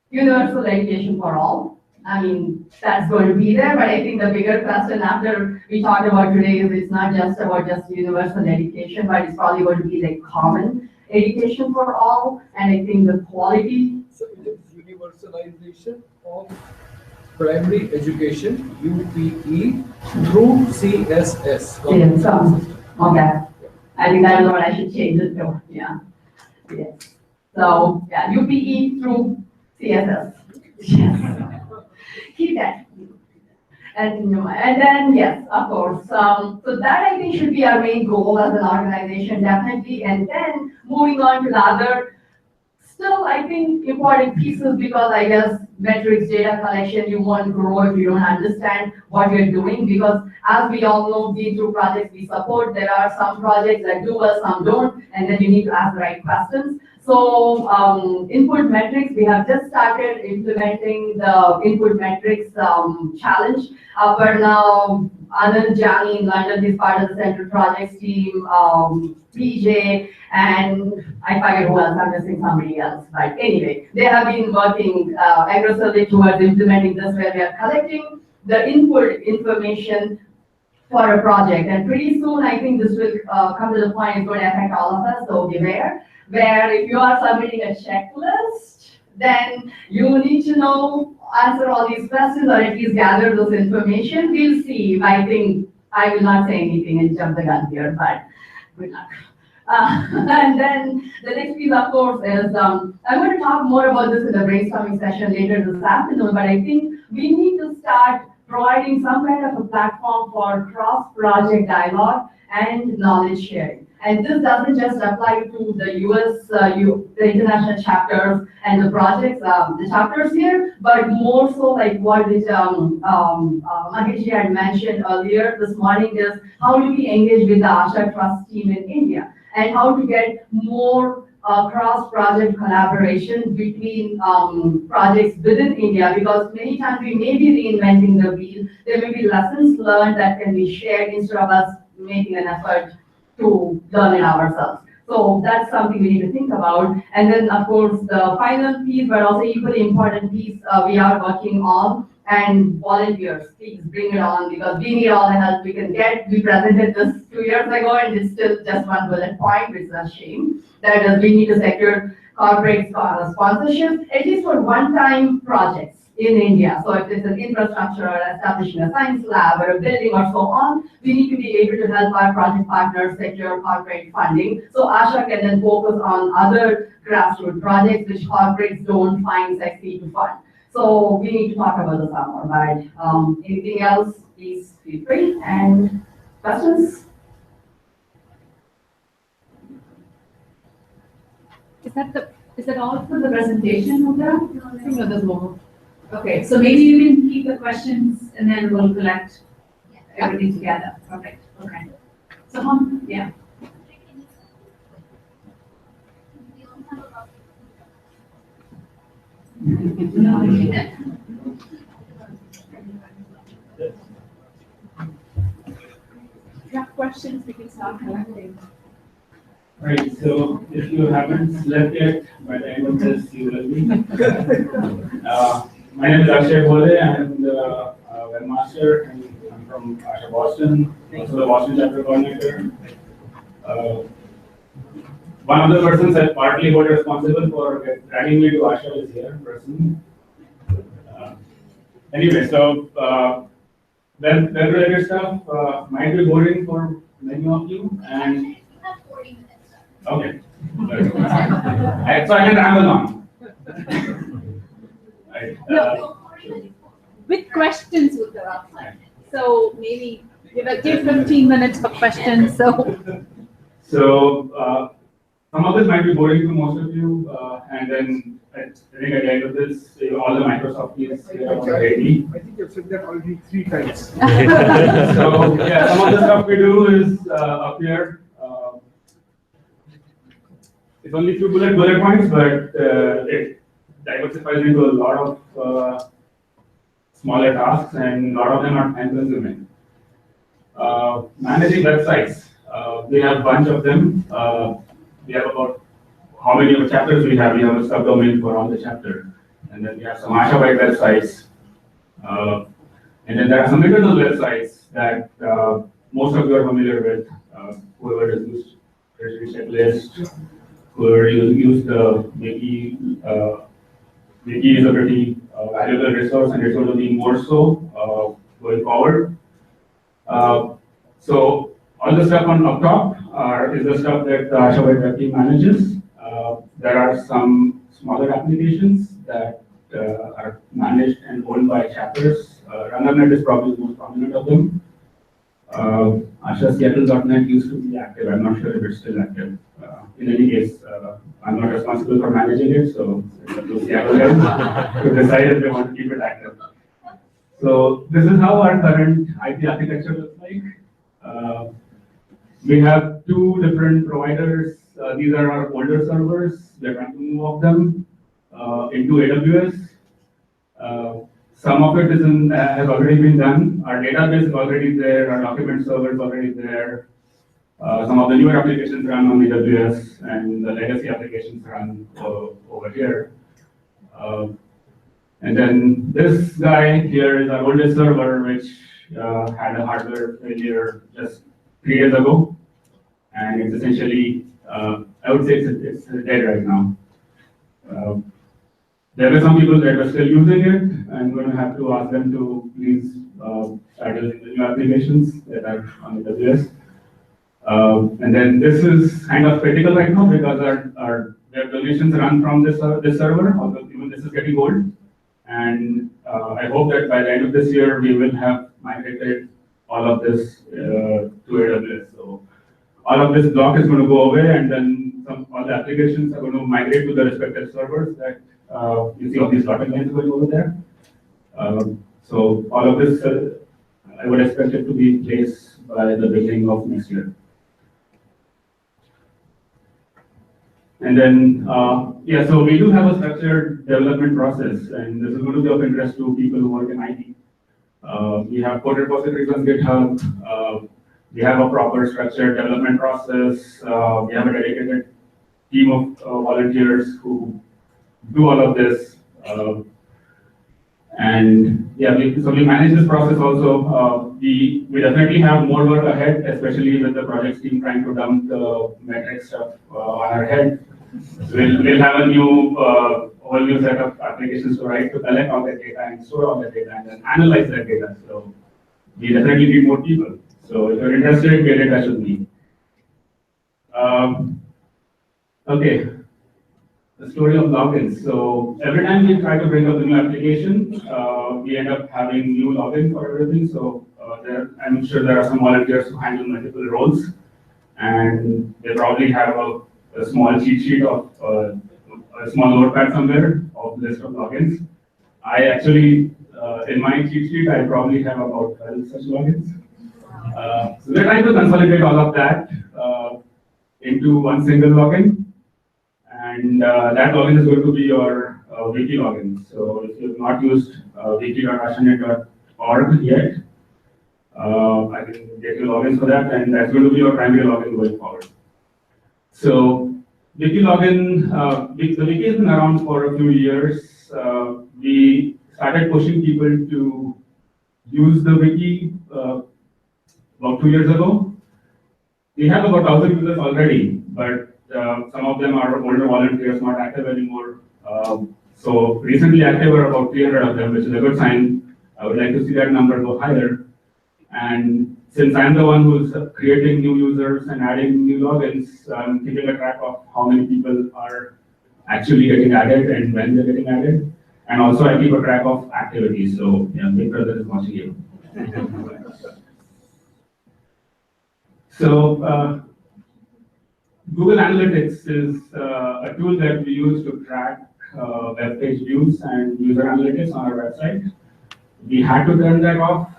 universal education for all. I mean, that's going to be there, but I think the bigger question after we talked about today is it's not just about just universal education, but it's probably going to be like common education for all. And I think the quality. So it is universalization of primary education, UPE, through CSS. Yeah, so, okay. I think that is what I should change it to. Yeah. Yes. So yeah, UPE through CSS. Yes. Keep that. And then, yes, of course. So that I think should be our main goal as an organization, definitely. And then moving on to the other, still, I think important pieces, because I guess metrics, data collection, you won't grow if you don't understand what you're doing. Because as we all know, through projects we support, there are some projects that do well, some don't, and then you need to ask the right questions. So input metrics, we have just started implementing the input metrics challenge. But now Anand Jani in London is part of the central projects team, PJ, and I forget who else, I'm missing somebody else. But anyway, they have been working aggressively towards implementing this, where we are collecting the input information for a project. And pretty soon, I think this will come to the point, it's going to affect all of us, so beware. Where if you are submitting a checklist, then you need to know, answer all these questions, or at least gather those information. We'll see. I think I will not say anything and jump the gun here, but good luck. And then the next piece, of course, is I'm going to talk more about this in the brainstorming session later this afternoon, but I think we need to start providing some kind of a platform for cross-project dialogue and knowledge sharing. And this doesn't just apply to the US, the international chapters and the projects, the chapters here, but more so like what Maheshji had mentioned earlier this morning is how do we engage with the Asha Trust team in India, and how to get more cross-project collaboration between projects within India, because many times we may be reinventing the wheel. There may be lessons learned that can be shared instead of us making an effort to learn it ourselves. So that's something we need to think about. And then, of course, the final piece, but also equally important piece we are working on, and volunteers, please bring it on, because we need all the help we can get. We presented this 2 years ago, and it's still just one bullet point, which is a shame. That is, we need to secure corporate sponsorships, at least for one-time projects in India. So if it's an infrastructure or establishing a science lab or a building or so on, we need to be able to help our project partners secure corporate funding. So Asha can then focus on other grassroots projects which corporates don't find sexy to fund. So we need to talk about this some more, but anything else, please feel free. And questions? Is that all for the presentation, Mudra? I think there's more. Okay, so maybe you can keep the questions and then we'll collect everything together. Perfect, okay. So, yeah. If you have questions, we can start collecting. Right, so if you haven't slept yet, by the end of this, you will be. My name is Akshay Bole, I'm the webmaster, and I'm from Asha Boston, also the Boston chapter coordinator. One of the persons that partly was responsible for dragging me to Asha is here in person. Anyway, so web-related stuff might be boring for many of you, and okay. So I can ramble on. Right. With questions, Uttara. So maybe give 15 minutes for questions, so. So some of this might be boring to most of you, and then I think at the end of this, all the Microsoft keys are ready. I think you've said that already 3 times. So yeah, some of the stuff we do is up here. It's only 2 bullet points, but it diversifies into a lot of smaller tasks, and a lot of them are time-consuming. Managing websites, we have a bunch of them. We have about how many of chapters we have. We have a subdomain for all the chapters, and then we have some Asha-wide websites, and then there are some internal websites that most of you are familiar with. Whoever has used Treasury Checklist, whoever used the Wiki is a pretty valuable resource, and it's going to be more so going forward. So all the stuff on up top is the stuff that the Asha Web team manages. There are some smaller applications that are managed and owned by chapters. Seattle.net is probably the most prominent of them. Seattle.net used to be active. I'm not sure if it's still active. In any case, I'm not responsible for managing it, so it's up to Seattle guys to decide if they want to keep it active. So this is how our current IP architecture looks like. We have two different providers. These are our older servers. We're trying to move them into AWS. Some of it has already been done. Our database is already there. Our document server is already there. Some of the newer applications run on AWS, and the legacy applications run over here. And then this guy here is our oldest server, which had a hardware failure just 3 days ago. And it's essentially, I would say it's dead right now. There were some people that were still using it. I'm going to have to ask them to please start using the new applications that are on AWS. And then this is kind of critical right now because our donations run from this server, although even this is getting old. And I hope that by the end of this year, we will have migrated all of this to AWS. So all of this block is going to go away, and then all the applications are going to migrate to the respective servers that you see all these dotted lines going over there. So all of this, I would expect it to be in place by the beginning of next year. And then, so we do have a structured development process, and this is going to be of interest to people who work in IT. We have code repositories on GitHub. We have a proper structured development process. We have a dedicated team of volunteers who do all of this. So we manage this process also. We definitely have more work ahead, especially with the projects team trying to dump the metric stuff on our head. We'll have a whole new set of applications to write to collect all that data and store all that data and then analyze that data. So we definitely need more people. So if you're interested, get in touch with me. Okay. The story of logins. So every time we try to bring up a new application, we end up having new logins for everything. So I'm sure there are some volunteers who handle multiple roles, and they probably have a small cheat sheet of a small notepad somewhere of list of logins. I actually, in my cheat sheet, I probably have about 12 such logins. So we're trying to consolidate all of that into one single login. And that login is going to be your wiki login. So if you have not used wiki.ashanet.org yet, I can get you logins for that, and that's going to be your primary login going forward. So wiki login, the wiki has been around for a few years. We started pushing people to use the wiki about 2 years ago. We have about 1,000 users already, but some of them are older volunteers, not active anymore. So recently active are about 300 of them, which is a good sign. I would like to see that number go higher. And since I'm the one who's creating new users and adding new logins, I'm keeping a track of how many people are actually getting added and when they're getting added. And also I keep a track of activities. So yeah, Big Brother is watching you. So Google Analytics is a tool that we use to track web page views and user analytics on our website. We had to turn that off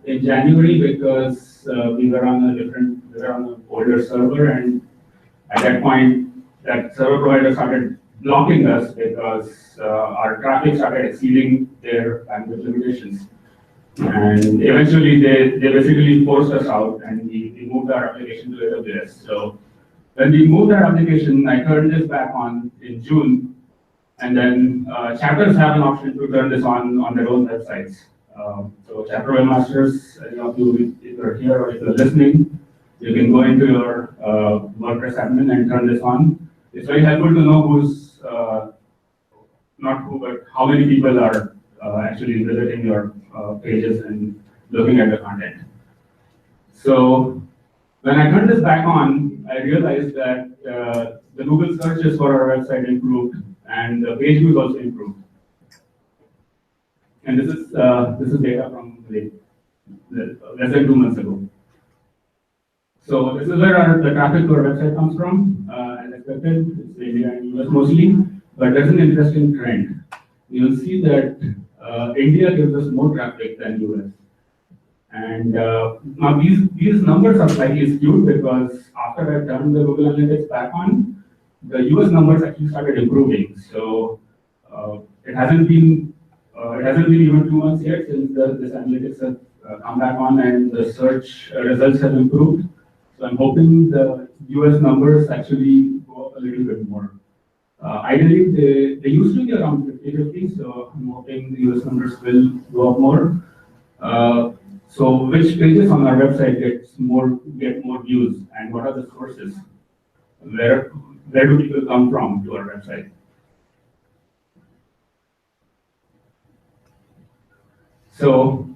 in January because we were on an older server, and at that point, that server provider started blocking us because our traffic started exceeding their bandwidth limitations. And eventually, they basically forced us out, and we moved our application to AWS. So when we moved our application, I turned this back on in June, and then chapters have an option to turn this on their own websites. So chapter webmasters, any of you, if you're here or if you're listening, you can go into your WordPress admin and turn this on. It's very helpful to know who's, not who, but how many people are actually visiting your pages and looking at the content. So when I turned this back on, I realized that the Google searches for our website improved and the page views also improved. And this is data from less than 2 months ago. So this is where the traffic to our website comes from. As expected, it's India and US mostly, but there's an interesting trend. You'll see that India gives us more traffic than US. And now these numbers are slightly skewed because after I turned the Google Analytics back on, the US numbers actually started improving. So it hasn't been even 2 months yet since this analytics has come back on and the search results have improved. So I'm hoping the US numbers actually go up a little bit more. Ideally, they used to be around 50-50, so I'm hoping the US numbers will go up more. So which pages on our website get more views, and what are the sources? Where do people come from to our website? So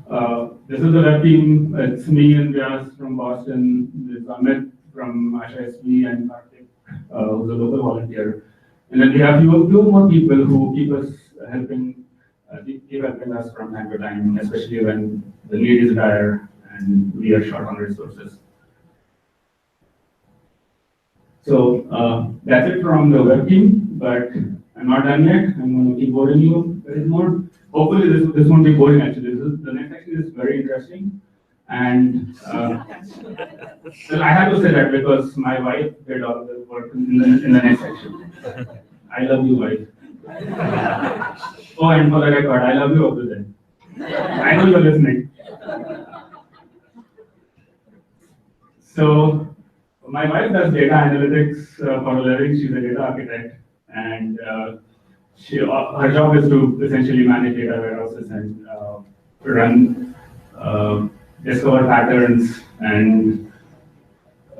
this is the web team. It's me and Vyas from Boston. There's Amit from Asha SV and Karthik, who's a local volunteer. And then we have few more people who keep helping us from time to time, especially when the need is dire and we are short on resources. So that's it from the web team, but I'm not done yet. I'm going to keep boring you a bit more. Hopefully this won't be boring actually. The next section is very interesting. And well, I have to say that because my wife did all the work in the next section. I love you, wife. Oh, and for the record, I love you over there. I know you're listening. So my wife does data analytics for a living. She's a data architect, and her job is to essentially manage data warehouses and run, discover patterns and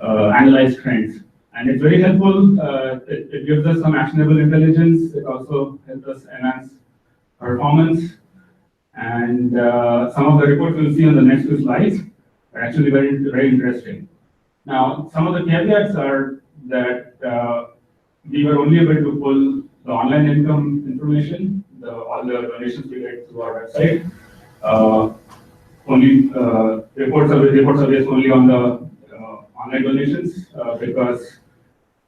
analyze trends. And it's very helpful. It gives us some actionable intelligence. It also helps us enhance performance. And some of the reports you'll see on the next 2 slides are actually very, very interesting. Now, some of the caveats are that we were only able to pull the online income information, all the donations we get through our website. Only reports are based only on the online donations because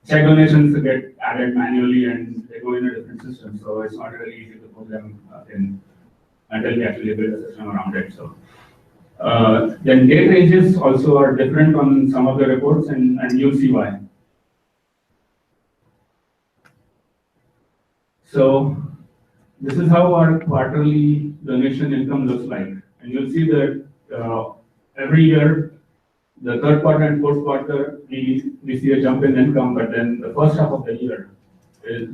check donations get added manually and they go in a different system, so it's not really easy to put them in until we actually build a system around it. So then date ranges also are different on some of the reports, and you'll see why. So this is how our quarterly donation income looks like, and you'll see that every year, the 3rd quarter and 4th quarter, we see a jump in income, but then the first half of the year,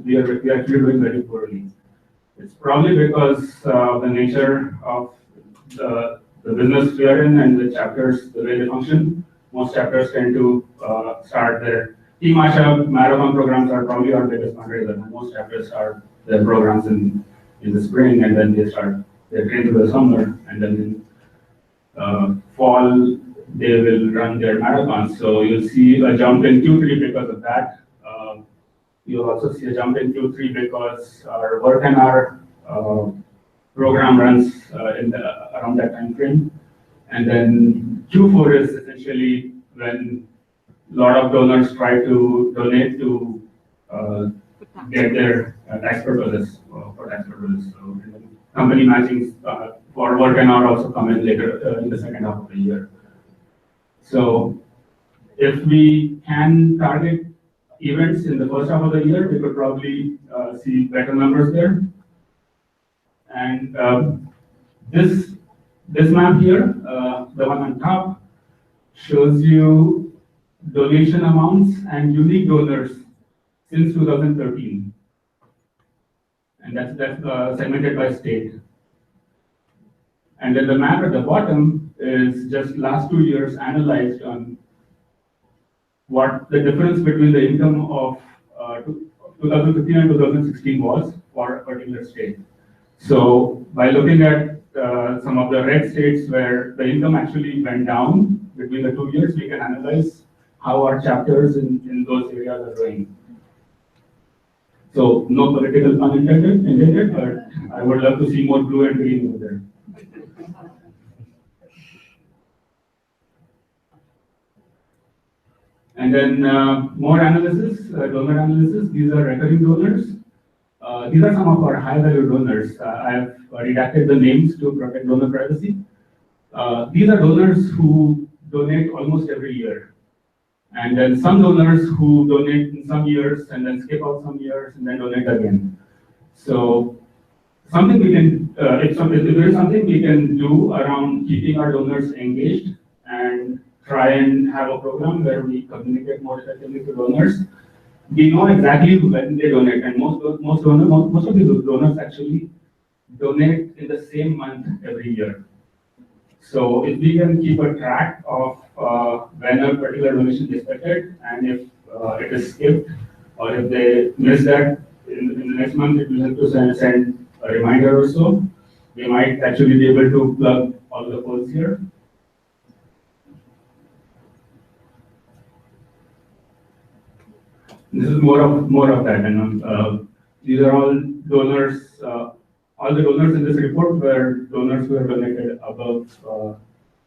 we are actually doing very poorly. It's probably because the nature of the business we are in and the chapters, the way they function. Most chapters tend to start their Team Asha marathon programs are probably our biggest fundraiser. Most chapters start their programs in the spring, and then they train through the summer, and then in fall they will run their marathons. So you'll see a jump in Q3 because of that. You'll also see a jump in Q3 because our work and our program runs around that time frame. And then Q4 is essentially when a lot of donors try to donate to get their tax purposes for tax purposes. So company matchings for work and hour also come in later in the second half of the year. So if we can target events in the first half of the year, we could probably see better numbers there. And this map here, the one on top, shows you donation amounts and unique donors since 2013. And that's segmented by state. And then the map at the bottom is just last 2 years analyzed on what the difference between the income of 2015 and 2016 was for a particular state. So by looking at some of the red states where the income actually went down between the 2 years, we can analyze how our chapters in those areas are doing. So no political pun intended, but I would love to see more blue and green over there. And then more analysis, donor analysis. These are recurring donors. These are some of our high-value donors. I've redacted the names to protect donor privacy. These are donors who donate almost every year. And then some donors who donate in some years and then skip out some years and then donate again. So something we can, if there is something we can do around keeping our donors engaged and try and have a program where we communicate more effectively to donors. We know exactly when they donate, and most of the donors actually donate in the same month every year. So if we can keep a track of when a particular donation is expected, and if it is skipped, or if they miss that in the next month, it will help to send a reminder or so. We might actually be able to plug all the holes here. This is more of that, and these are all donors. All the donors in this report were donors who have donated above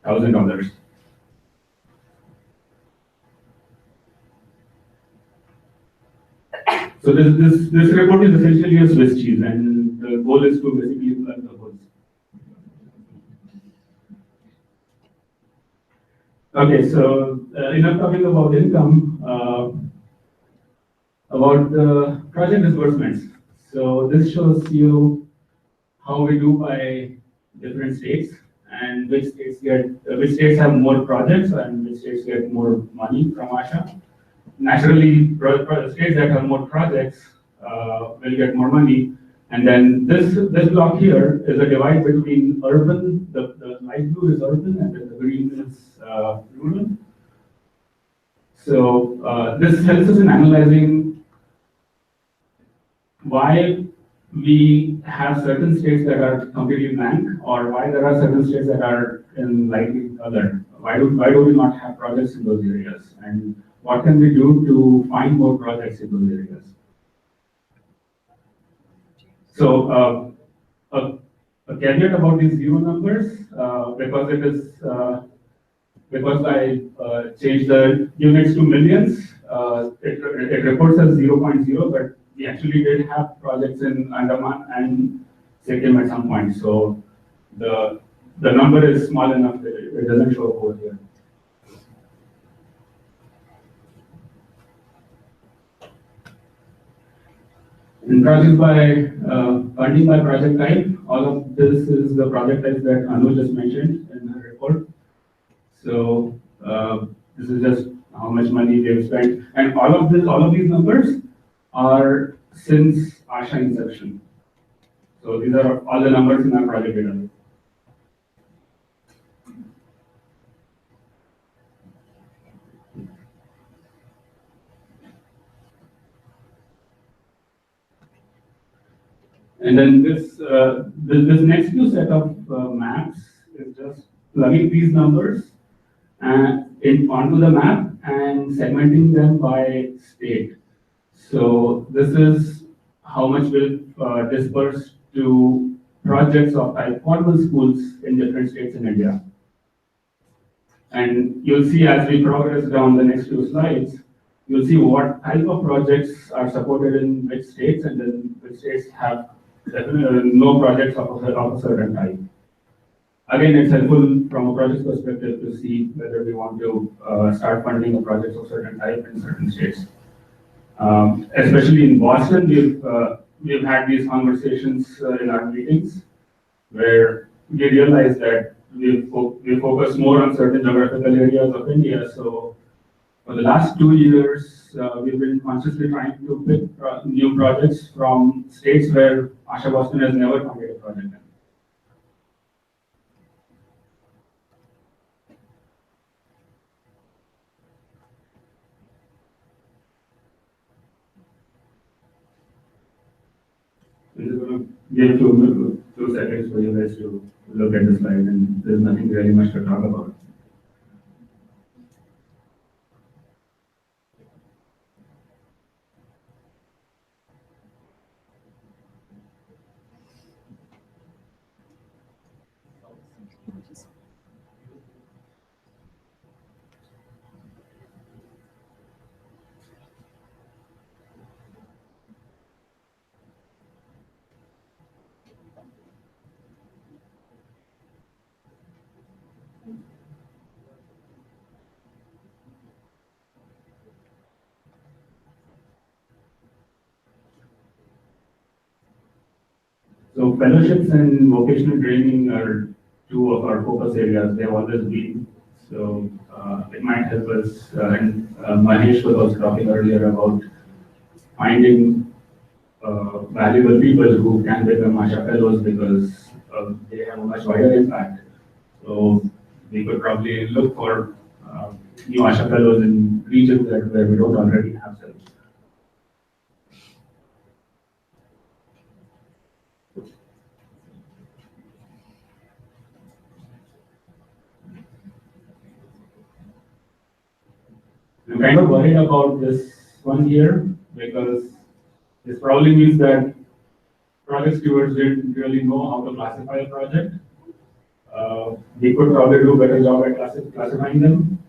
$1,000. So this report is essentially a Swiss cheese, and the goal is to basically plug the holes. Okay, so enough talking about income. About the project disbursements. So this shows you how we do by different states and which states have more projects and which states get more money from ASHA. Naturally, states that have more projects will get more money. And then this block here is a divide between urban, the light blue is urban and then the green is rural. So this helps us in analyzing why we have certain states that are completely blank, or why there are certain states that are in lightly colored. Why do we not have projects in those areas? And what can we do to find more projects in those areas? So a caveat about these zero numbers, because I changed the units to millions, it reports as 0.0, but we actually did have projects in Andaman and Sikkim at some point. So the number is small enough that it doesn't show up over here. In projects by funding by project type, all of this is the project types that Anu just mentioned in her report. So this is just how much money they've spent, and all of these numbers are since ASHA inception. So these are all the numbers in our project data. And then this next few set of maps is just plugging these numbers onto the map and segmenting them by state. So this is how much we'll disperse to projects of type formal schools in different states in India. And you'll see as we progress down the next few slides, you'll see what type of projects are supported in which states, and then which states have no projects of a certain type. Again, it's helpful from a project perspective to see whether we want to start funding a project of certain type in certain states. Especially in Boston, we've had these conversations in our meetings where we realize that we focus more on certain geographical areas of India. So for the last 2 years, we've been consciously trying to pick new projects from states where ASHA Boston has never funded a project in. I'm just going to give 2 seconds for you guys to look at the slide, and there's nothing really much to talk about. So fellowships and vocational training are two of our focus areas. They've always been. So it might help us. And Mahesh was also talking earlier about finding valuable people who can become Asha fellows because they have a much wider impact. So we could probably look for new Asha fellows in regions where we don't already have fellows. I'm kind of worried about this one here because this probably means that project stewards didn't really know how to classify a project. We could probably do a better job at classifying them.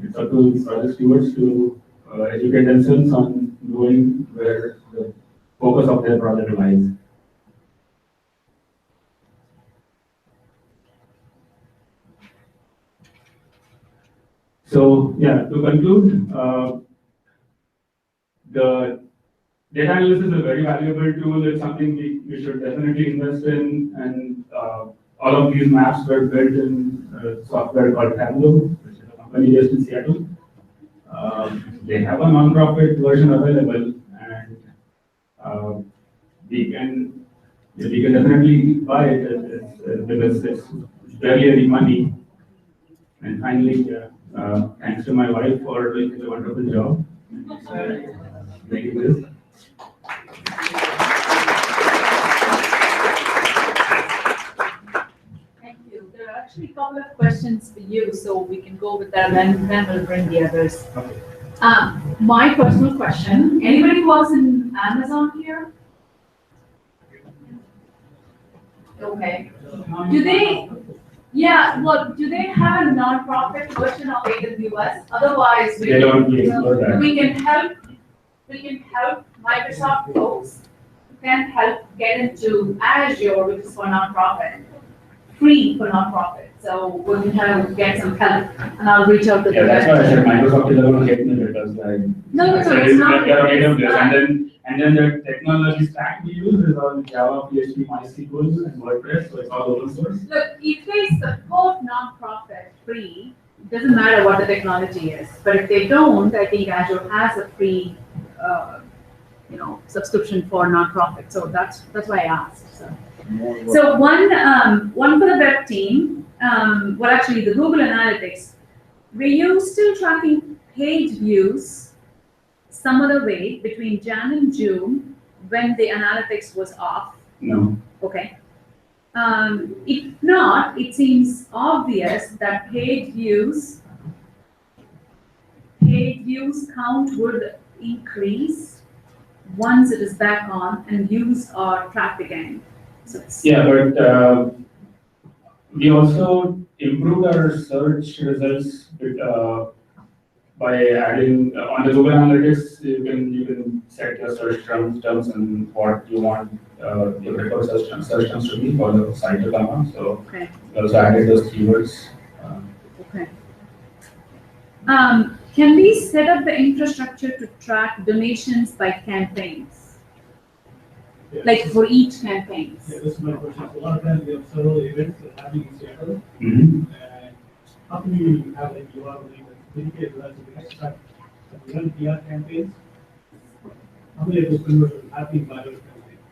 It's up to project stewards to educate themselves on knowing where the focus of their project lies. So yeah, to conclude, the data analysis is a very valuable tool. It's something we should definitely invest in, and all of these maps were built in software called Tableau, which is a company based in Seattle. They have a non-profit version available, and we can definitely buy it because it's barely any money. And finally, thanks to my wife for doing a wonderful job making this. Thank you. There are actually a couple of questions for you, so we can go with that, and then we'll bring the others. Okay. My personal question, anybody who works in Amazon here? Okay. Do they have a non-profit version of AWS? Otherwise, They don't explore that. we can help Microsoft folks, can help get into Azure, which is for nonprofit, free for nonprofit. So we can help get some help, and I'll reach out to the Yeah, that's why I guys. said Microsoft is going to hate me because like. No, it's not. they're on AWS, and then the technology stack we use is on Java, PHP, MySQL, and WordPress, so it's all open source. Look, if they support nonprofit free, it doesn't matter what the technology is. But if they don't, I think Azure has a free, subscription for nonprofit. So that's why I asked. So one for the web team. Actually, the Google Analytics. Were you still tracking page views some other way between Jan and June when the analytics was off? No. Okay. If not, it seems obvious that page views count would increase once it is back on and views are tracked again. So Yeah, but we also improved our search results by adding on the Google Analytics. You can set your search terms and what you want your preferred search terms to be for the site to come up. So Okay. we also added those keywords. Okay. Can we set up the infrastructure to track donations by campaigns? Like for each campaign? Yeah, this is my question. So a lot of times we have several events that are happening in Seattle. Mhm. And how can we have like you are like dedicated to the next time we run PR campaigns? How many of those conversions are happening by those campaigns?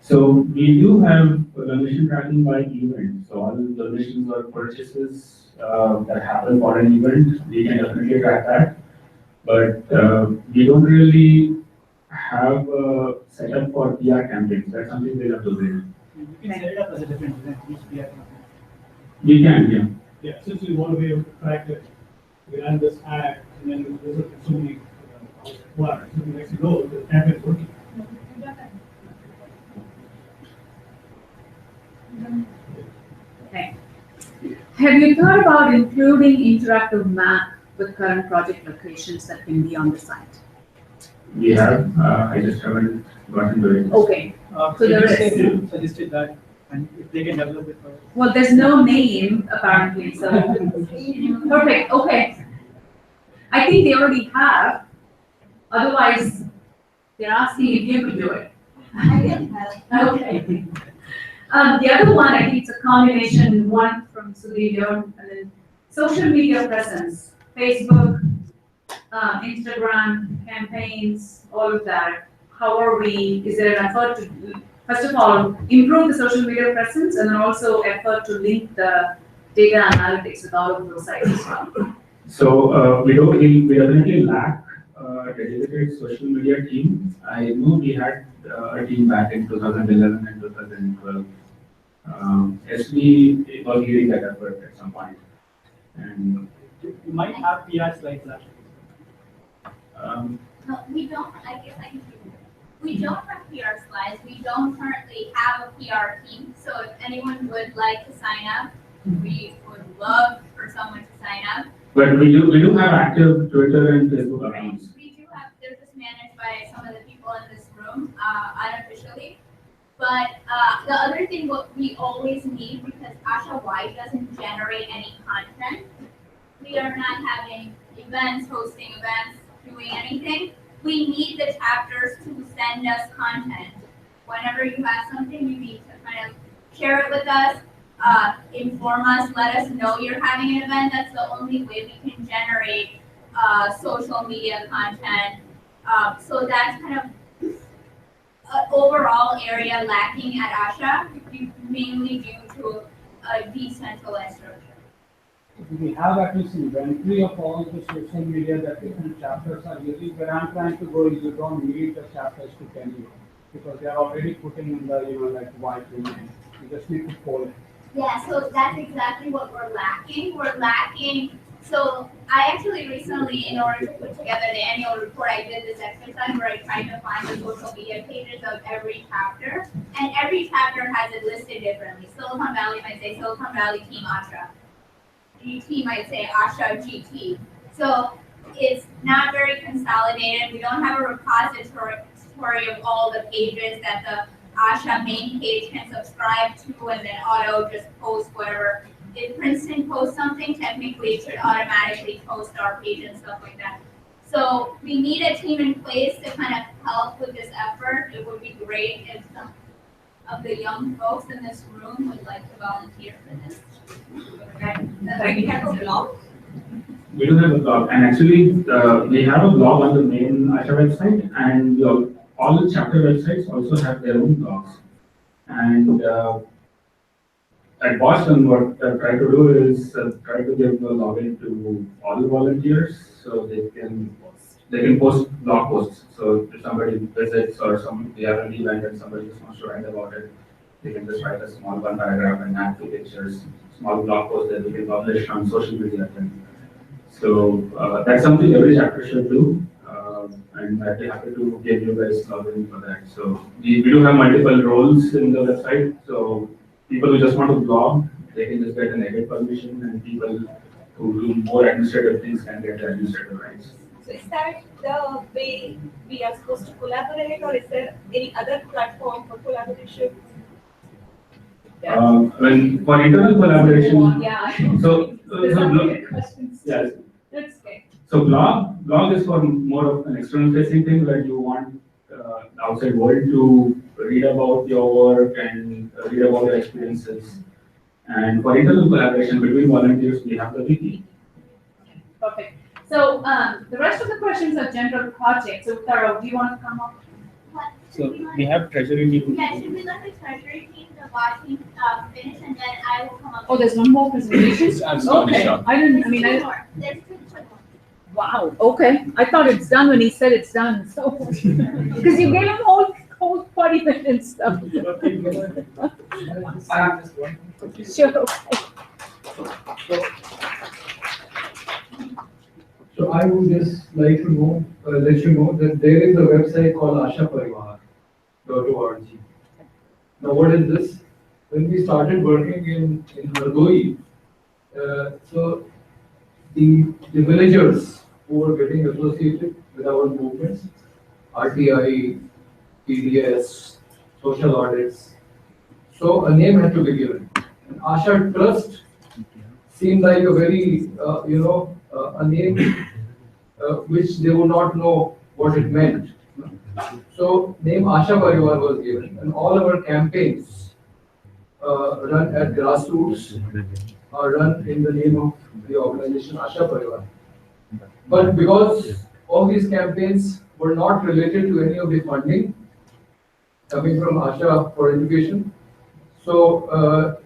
So we do have donation tracking by event. So all donations or purchases that happen for an event, we can definitely track that. But we don't really have a setup for PR campaigns. That's something they have to do. You can set it up as a different event, each PR campaign. We can, yeah. Yeah, since we want to be able to track it, we run this ad and then there's so many required. So the next you go, the campaign is working. Okay. Have you thought about including interactive map with current project locations that can be on the site? We have, I just haven't gotten to it. Okay, So there is- Suggested that, and if they can develop it for. well, there's no name apparently, so. Perfect, okay. I think they already have, otherwise, they're asking if you could do it. Okay. The other one, I think it's a combination, one from Sudhir, and then social media presence, Facebook, Instagram, campaigns, all of that. How are we, is there an effort to, first of all, improve the social media presence and then also effort to link the data analytics with all of those sites as well? So we definitely lack a dedicated social media team. I know we had a team back in 2011 and 2012. SB was leading that effort at some point. And You might have PRs like that. No, we don't, I guess I can do it. We don't have PR slides, we don't currently have a PR team, so if anyone would like to sign up, we would love for someone to sign up. But we do have active Twitter and Facebook accounts. We do have, they're just managed by some of the people in this room, unofficially. But, the other thing what we always need, because Asha Y doesn't generate any content, we are not having events, hosting events, doing anything. We need the chapters to send us content. Whenever you have something, you need to kind of share it with us, inform us, let us know you're having an event. That's the only way we can generate social media content. So that's kind of an overall area lacking at ASHA, mainly due to a decentralized structure. We have at least inventory of all the social media that different chapters are using. Where I'm trying to go is you don't need the chapters to tell you because they are already putting in the, like white domain. You just need to follow it. Yeah, so that's exactly what we're lacking. We're lacking, so I actually recently, in order to put together the annual report, I did this exercise where I tried to find the social media pages of every chapter. And every chapter has it listed differently. Silicon Valley might say Silicon Valley Team ASHA. GT might say ASHA GT. So it's not very consolidated. We don't have a repository of all the pages that the ASHA main page can subscribe to and then auto just post whatever. If Princeton posts something, technically it should automatically post our page and stuff like that. So we need a team in place to kind of help with this effort. It would be great if some of the young folks in this room would like to volunteer for this. Okay. Thank you. We have a blog. We do have a blog, and actually, we have a blog on the main ASHA website, and all the chapter websites also have their own blogs. And at Boston, what I try to do is try to give the login to all the volunteers, so they can post blog posts. So if somebody visits or we have an event and somebody just wants to write about it, they can just write a small one paragraph and add 2 pictures, small blog post that we can publish on social media. So that's something every chapter should do, and I'd be happy to give you guys login for that. So we do have multiple roles in the website. So people who just want to blog, they can just get an edit permission, and people who do more administrative things can get administrative rights. So is that the way we are supposed to collaborate, or is there any other platform for collaboration? When for internal collaboration, Yeah. so There's some good questions. yes. That's okay. So blog is for more of an external facing thing where you want the outside world to read about your work and read about your experiences. And for internal collaboration between volunteers, we have the wiki. Perfect. So, the rest of the questions are general projects. So, Taro, do you want to come up? What? So we have treasury meeting. Yeah, should we let the treasury team, the watch team, finish and then I will come up. Oh, there's one more presentation? Okay, I didn't, I mean, Two more. There's two quick ones. wow, okay. I thought it's done when he said it's done, so. Because you gave him whole 40 minutes, so. I have just one. Sure, okay. So I would just like to know, let you know that there is a website called ashaparivar.org. Now what is this? When we started working in Hardoi, so the villagers who were getting associated with our movements, RTI, PDS, social audits, so a name had to be given. And Asha Trust seemed like a very, a name which they would not know what it meant. So name Asha Parivar was given, and all our campaigns run at grassroots are run in the name of the organization Asha Parivar. But because all these campaigns were not related to any of the funding coming from Asha for education, so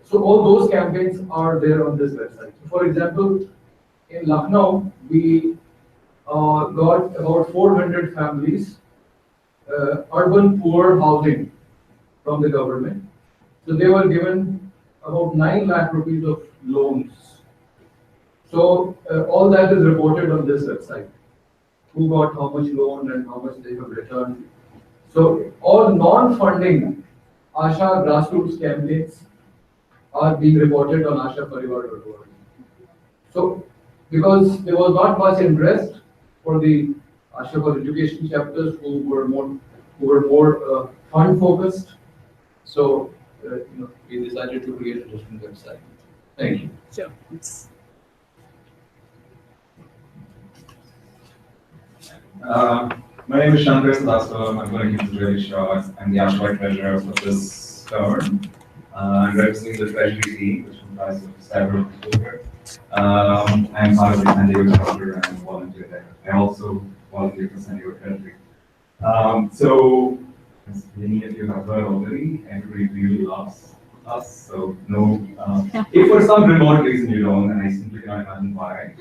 so all those campaigns are there on this website. For example, in Lucknow, we got about 400 families, urban poor housing from the government. So they were given about 9 lakh rupees of loans. So all that is reported on this website. Who got how much loan and how much they have returned. So all non-funding Asha grassroots campaigns are being reported on ashaparivar.org. So because there was not much interest for the Asha for education chapters who were more fund focused, so we decided to create a different website. Thank you. Sure. My name is Shankar Srivastava. I'm going to keep this really short. I'm the Asha treasurer for this term. I'm representing the treasury team, which comprises of several people here. I'm part of the San Diego chapter and volunteer there. I also volunteer for San Diego Treasury. So, as many of you have heard already, everybody really loves us. So, no, if for some remote reason you don't, and I simply cannot imagine why,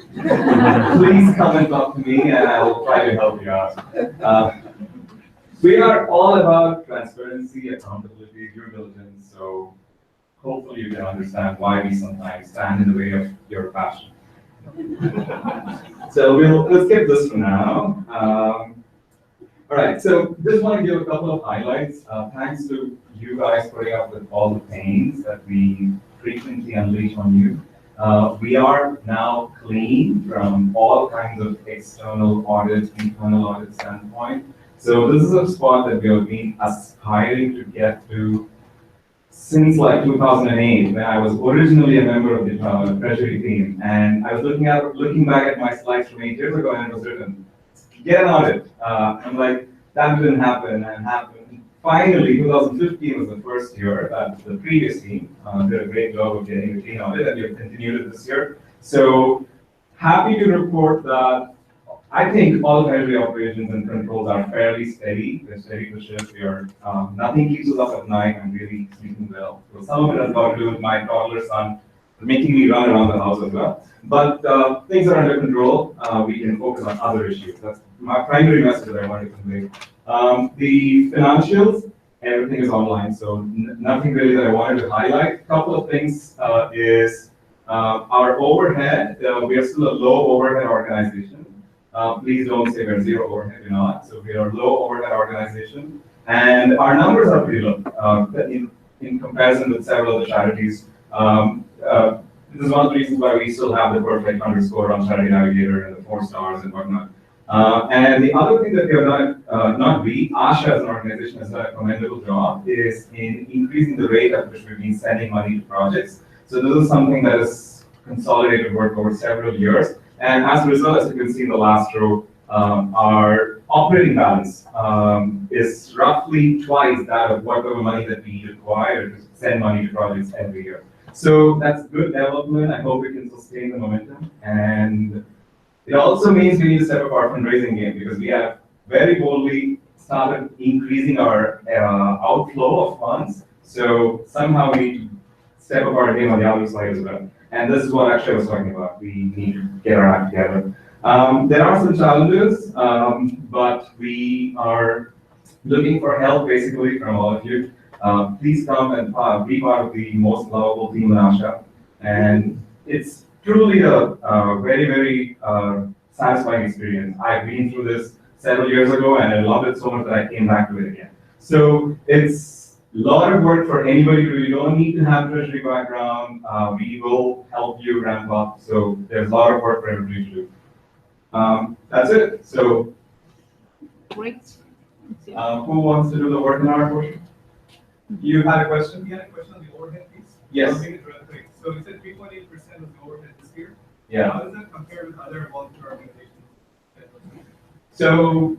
please come and talk to me and I will try to help you out. We are all about transparency, accountability, due diligence. So, hopefully you can understand why we sometimes stand in the way of your passion. So let's skip this for now. All right, so just want to give a couple of highlights. Thanks to you guys putting up with all the pains that we frequently unleash on you. We are now clean from all kinds of external audits, internal audit standpoint. So this is a spot that we have been aspiring to get to since like 2008, when I was originally a member of the treasury team, and I was looking back at my slides from 8 years ago, and it was written, "Get an audit." I'm like, that didn't happen, and happened. Finally, 2015 was the first year that the previous team did a great job of getting the clean audit, and we have continued it this year. So happy to report that I think all treasury operations and controls are fairly steady. They're steady to shift. Nothing keeps us up at night. I'm really sleeping well. So some of it has got to do with my toddler son making me run around the house as well. But things are under control. We can focus on other issues. That's my primary message that I want to convey. The financials, everything is online. So nothing really that I wanted to highlight. A couple of things is our overhead. We are still a low overhead organization. Please don't say we're zero overhead, we're not. So we are a low overhead organization, and our numbers are pretty low in comparison with several other charities. This is one of the reasons why we still have the perfect underscore on Charity Navigator and the 4 stars and whatnot. And the other thing that we have done, not we, Asha as an organization has done a commendable job, is in increasing the rate at which we've been sending money to projects. So this is something that is consolidated work over several years. And as a result, as you can see in the last row, our operating balance is roughly twice that of whatever money that we require to send money to projects every year. So that's good development. I hope we can sustain the momentum. And it also means we need to step up our fundraising game, because we have very boldly started increasing our outflow of funds. So somehow we need to step up our game on the other side as well. And this is what actually I was talking about. We need to get our act together. There are some challenges, but we are looking for help basically from all of you. Please come and be part of the most lovable team in Asha. And it's truly a very, very satisfying experience. I've been through this several years ago, and I loved it so much that I came back to it again. So it's a lot of work for anybody who you don't need to have treasury background. We will help you ramp up. So there's a lot of work for everybody to do. That's it. So Great. who wants to do the work in our portion? You had a question? We had a question on the overhead piece. Yes. I'll make it real quick. So you said 3.8% of the overhead this year. Yeah. How does that compare with other volunteer organizations? So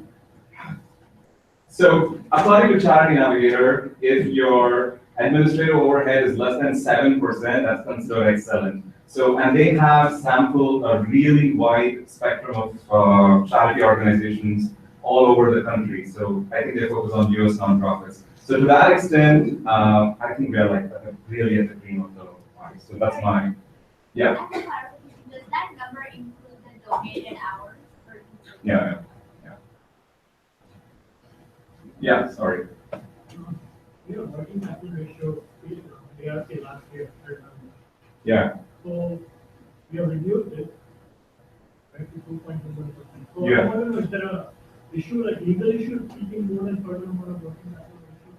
So according to Charity Navigator, if your administrative overhead is less than 7%, that's considered excellent. So, and they have sampled a really wide spectrum of charity organizations all over the country. So I think they focus on US nonprofits. So to that extent, I think we are like really at the cream of the pie. So that's my, yeah. As a clarification, does that number include the donated hours? Yeah. Yeah, sorry. Your working capital ratio, ARC last year, I remember. Yeah. So we have reduced it, right, to 2.21%. So Yeah. I want to know, is there a issue, like legal issue, keeping more than certain amount of working capital ratio?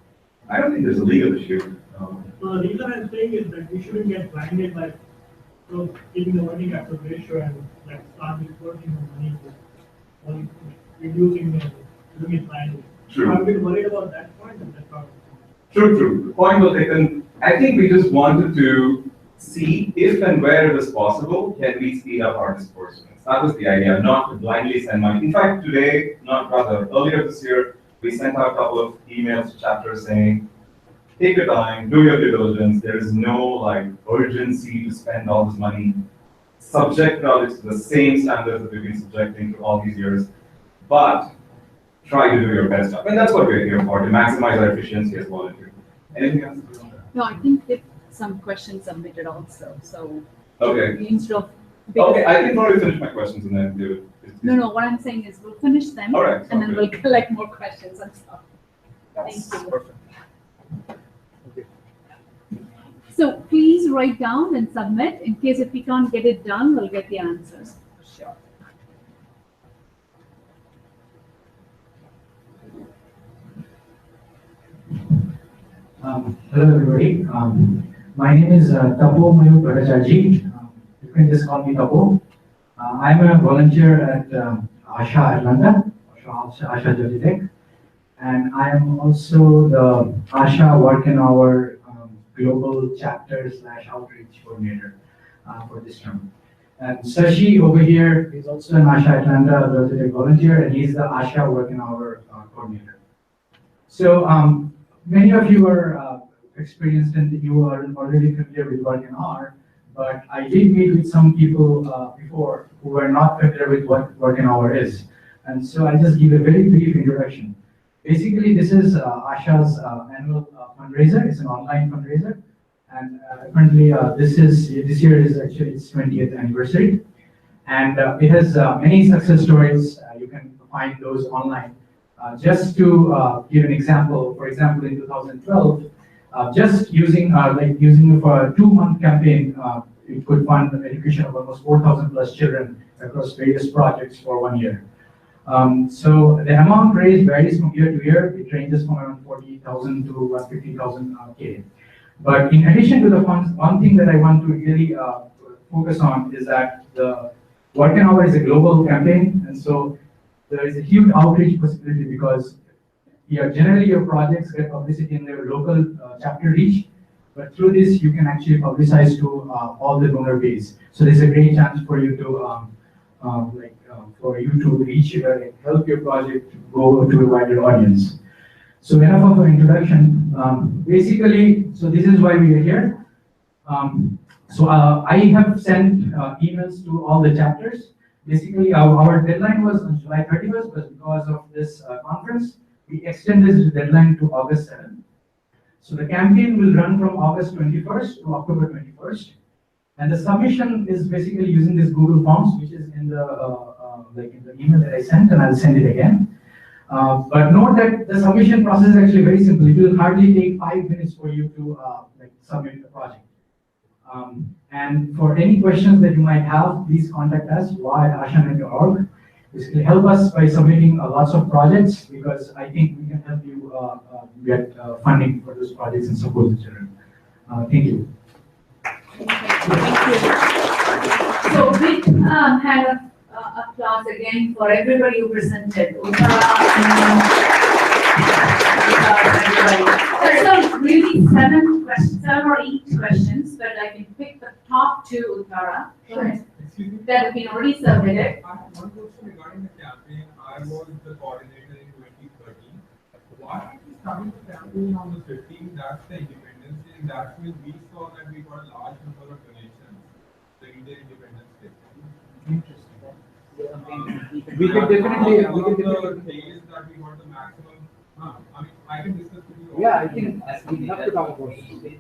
I don't think there's a legal issue. So the reason I'm saying is that we shouldn't get blinded by, keeping the working capital ratio and like start reporting the money to, or reducing and doing it blindly. True. So I've been worried about that point and that's how. True. Point well taken. I think we just wanted to see if and where it is possible, can we speed up our disbursements. That was the idea, not to blindly send money. In fact, today, earlier this year, we sent out a couple of emails to chapters saying, take your time, do your due diligence. There is no like urgency to spend all this money. Subject projects to the same standards that we've been subjecting to all these years, but try to do your best. I mean, that's what we're here for, to maximize our efficiency as volunteers. Anything else? No, I think that some questions submitted also, so. Okay. Instead of. Okay, I can probably finish my questions and then do it. No, what I'm saying is we'll finish them. All right, And then sounds we'll good. collect more questions and stuff. Thank you. Perfect. So please write down and submit, in case if we can't get it done, we'll get the answers, for sure. Hello everybody. My name is Tapo Mayur Bhattacharjee. You can just call me Tapo. I'm a volunteer at Asha Atlanta, Asha Jyoti, and I am also the Asha Work in Our Global Chapter / Outreach Coordinator for this term. And Sashi over here is also an Asha Atlanta Jyoti volunteer, and he's the Asha Work in Our Coordinator. So many of you are experienced and you are already familiar with Work in Our, but I did meet with some people before who were not familiar with what Work in Our is. And so I'll just give a very brief introduction. Basically, this is Asha's annual fundraiser. It's an online fundraiser. And apparently this year is actually its 20th anniversary. And it has many success stories. You can find those online. Just to give an example, for example, in 2012, just using for a 2-month campaign, it could fund the education of almost 4,000 plus children across various projects for 1 year. So the amount raised varies from year to year. It ranges from around 40,000 to 150,000 K. But in addition to the funds, one thing that I want to really focus on is that the Work in Our is a global campaign, and so there is a huge outreach possibility because generally your projects get publicity in their local chapter reach, but through this you can actually publicize to all the donor base. So there's a great chance for you to reach and help your project go to a wider audience. So enough of an introduction. Basically, so this is why we are here. I have sent emails to all the chapters. Basically, our deadline was on July 31st, but because of this conference, we extended the deadline to August 7th. So the campaign will run from August 21st to October 21st. And the submission is basically using this Google Forms, which is in the email that I sent, and I'll send it again. But note that the submission process is actually very simple. It will hardly take 5 minutes for you to submit the project. And for any questions that you might have, please contact us via ashanet.org. Basically, help us by submitting lots of projects because I think we can help you get funding for those projects and support the children. Thank you. So big hand of applause again for everybody who presented. So really 7 or 8 questions, but I can pick the top 2, Uttara. Sure. That have been already submitted. I have one question regarding the campaign. I was the coordinator in 2013. coming to campaign on the 15th, that's the Independence Day, and that's when we saw that we got a large number of donations, the Indian Independence Day. Interesting. We can definitely, the days that we got the maximum, I mean, I can discuss with you. Yeah, I think we have to talk about it.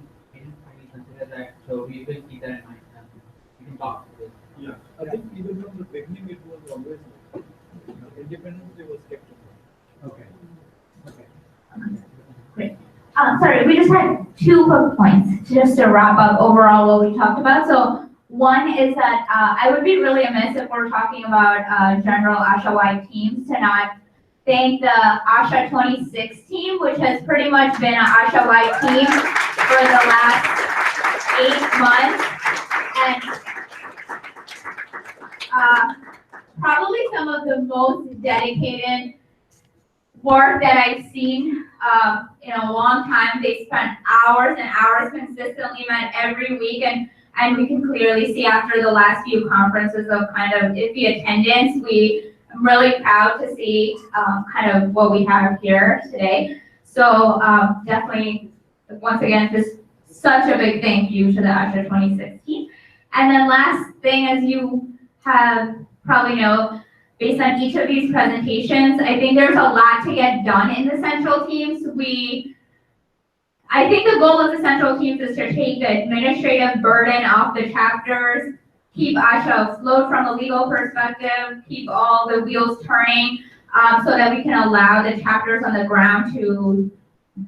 Consider that, so we will keep that in mind. We can talk to this. Yeah, I think even from the beginning, it was always, Independence Day was kept. Okay. Okay. Great. Sorry, we just had 2 quick points just to wrap up overall what we talked about. So one is that I would be really amiss if we're talking about general ASHA-wide teams to not thank the ASHA 26 team, which has pretty much been an ASHA-wide team for the last 8 months. And probably some of the most dedicated work that I've seen in a long time. They spent hours and hours consistently, met every week, and we can clearly see after the last few conferences of kind of iffy attendance, I'm really proud to see kind of what we have here today. So definitely, once again, just such a big thank you to the ASHA 26 team. And then last thing, as you have probably know, based on each of these presentations, I think there's a lot to get done in the central teams. I think the goal of the central teams is to take the administrative burden off the chapters, keep ASHA afloat from a legal perspective, keep all the wheels turning, so that we can allow the chapters on the ground to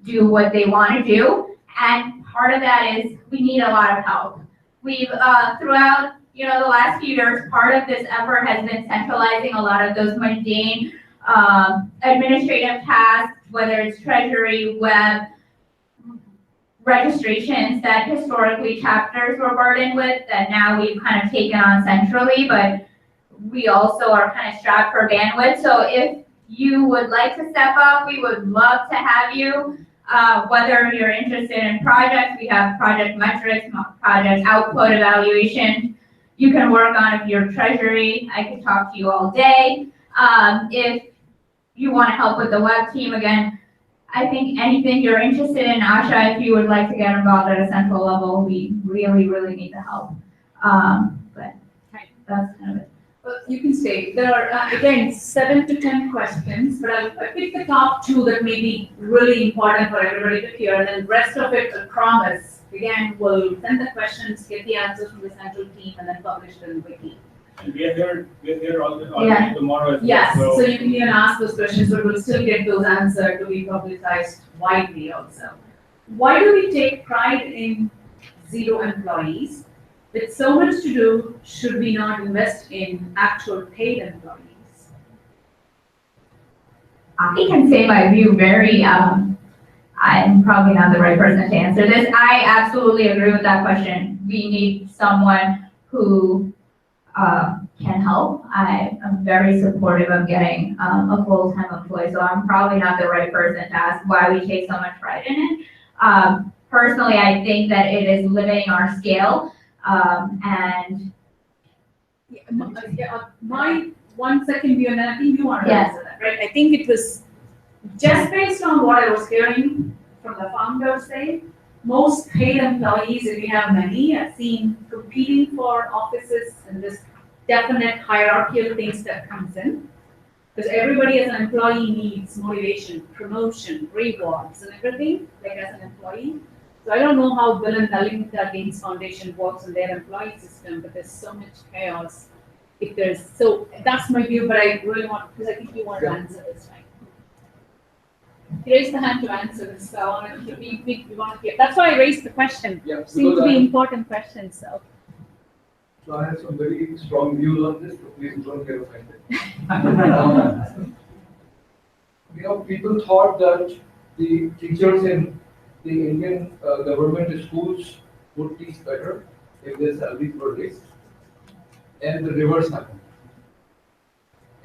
do what they want to do. And part of that is we need a lot of help. We've, throughout the last few years, part of this effort has been centralizing a lot of those mundane administrative tasks, whether it's treasury, web, registrations that historically chapters were burdened with that now we've kind of taken on centrally, but we also are kind of strapped for bandwidth. So if you would like to step up, we would love to have you. Whether you're interested in projects, we have project metrics, project output evaluation. You can work on your treasury. I could talk to you all day. If you want to help with the web team, again, I think anything you're interested in, ASHA, if you would like to get involved at a central level, we really, really need the help. But that's kind of it. Well, you can stay. There are, again, 7 to 10 questions, but I'll pick the top 2 that may be really important for everybody to hear, and then the rest of it, I promise. Again, we'll send the questions, get the answers from the central team, and then publish it in the wiki. And we are here already tomorrow as well. Yes, so you can even ask those questions, but we'll still get those answered to be publicized widely also. Why do we take pride in 0 employees? With so much to do, should we not invest in actual paid employees? I can say my view very, I'm probably not the right person to answer this. I absolutely agree with that question. We need someone who can help. I am very supportive of getting a full-time employee, so I'm probably not the right person to ask why we take so much pride in it. Personally, I think that it is limiting our scale, and my 1 second view, and then I think you want to Yes. answer that, right? I think it was just based on what I was hearing from the founders say, most paid employees, if we have many, I've seen competing for offices and this definite hierarchical things that comes in. Because everybody as an employee needs motivation, promotion, rewards and everything, like as an employee. So I don't know how Bill and Melinda Gates Foundation works in their employee system, but there's so much chaos. So that's my view, but I really want, because I think you want to answer this, right? You raised the hand to answer this, so I want to, we want to hear. That's why I raised the question. Yeah, Seem to because be important questions, so. So I have some very strong views on this, so please don't get offended. People thought that the teachers in the Indian government schools would teach better if their salaries were raised, and the reverse happened.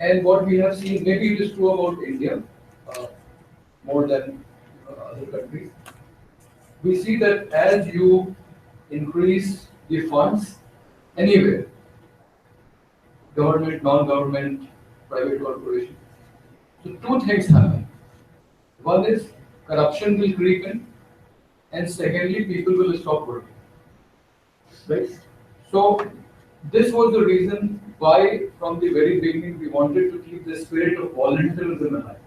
And what we have seen, maybe it is true about India, more than other countries. We see that as you increase the funds anywhere, government, non-government, private corporation, so 2 things happen. One is corruption will creep in, and secondly, people will stop working. Right? So this was the reason why from the very beginning we wanted to keep the spirit of volunteerism alive.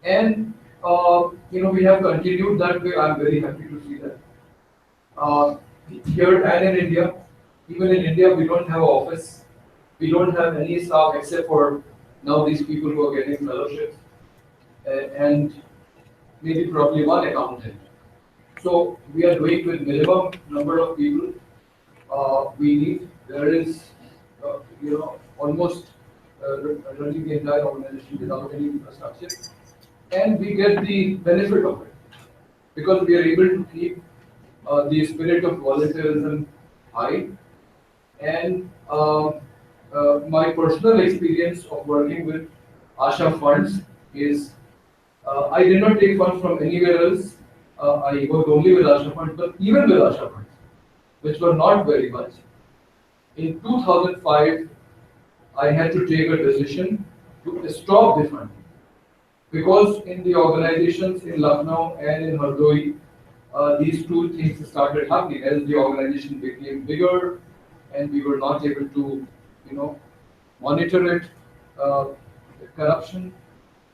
And we have continued that way. I'm very happy to see that. Here and in India, even in India, we don't have an office. We don't have any staff except for now these people who are getting fellowships and maybe probably one accountant. So we are doing with minimum number of people we need. There is, almost running the entire organization without any infrastructure. And we get the benefit of it because we are able to keep the spirit of volunteerism high. And my personal experience of working with Asha funds is I did not take funds from anywhere else. I worked only with Asha funds, but even with Asha funds, which were not very much. In 2005, I had to take a decision to stop the fund. Because in the organizations in Lucknow and in Hardoi, these two things started happening as the organization became bigger and we were not able to, monitor it, corruption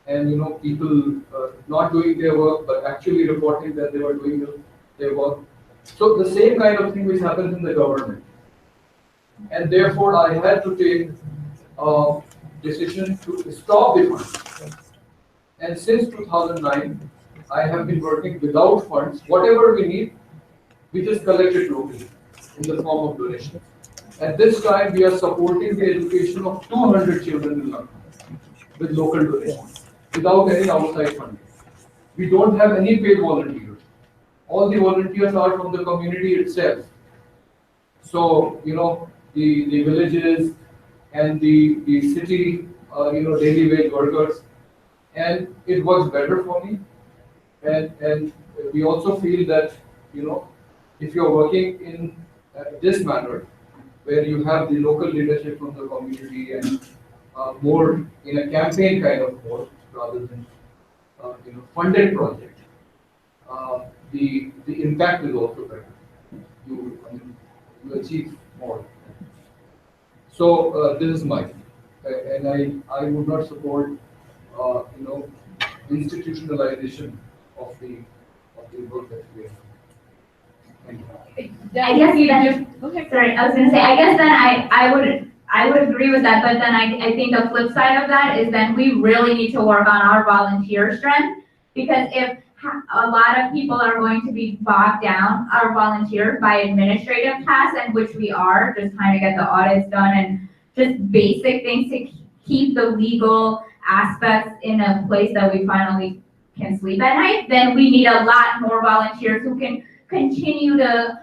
and, people not doing their work but actually reporting that they were doing their work. So the same kind of thing which happens in the government. And therefore I had to take a decision to stop the fund. And since 2009, I have been working without funds. Whatever we need, we just collect it locally in the form of donations. At this time, we are supporting the education of 200 children in Lucknow with local donations, without any outside funding. We don't have any paid volunteers. All the volunteers are from the community itself. So, the villages and the city, daily wage workers. And it works better for me. And we also feel that, if you're working in this manner, where you have the local leadership from the community and more in a campaign kind of mode rather than, funded project, the impact is also better. You achieve more. So this is mine. And I would not support institutionalization of the work that we are doing. Thank you. I guess sorry, I was gonna say, I guess then I would agree with that, but then I think the flip side of that is then we really need to work on our volunteer strength, because if a lot of people are going to be bogged down, our volunteers, by administrative tasks, and which we are, just trying to get the audits done and just basic things to keep the legal aspects in a place that we finally can sleep at night, then we need a lot more volunteers who can continue to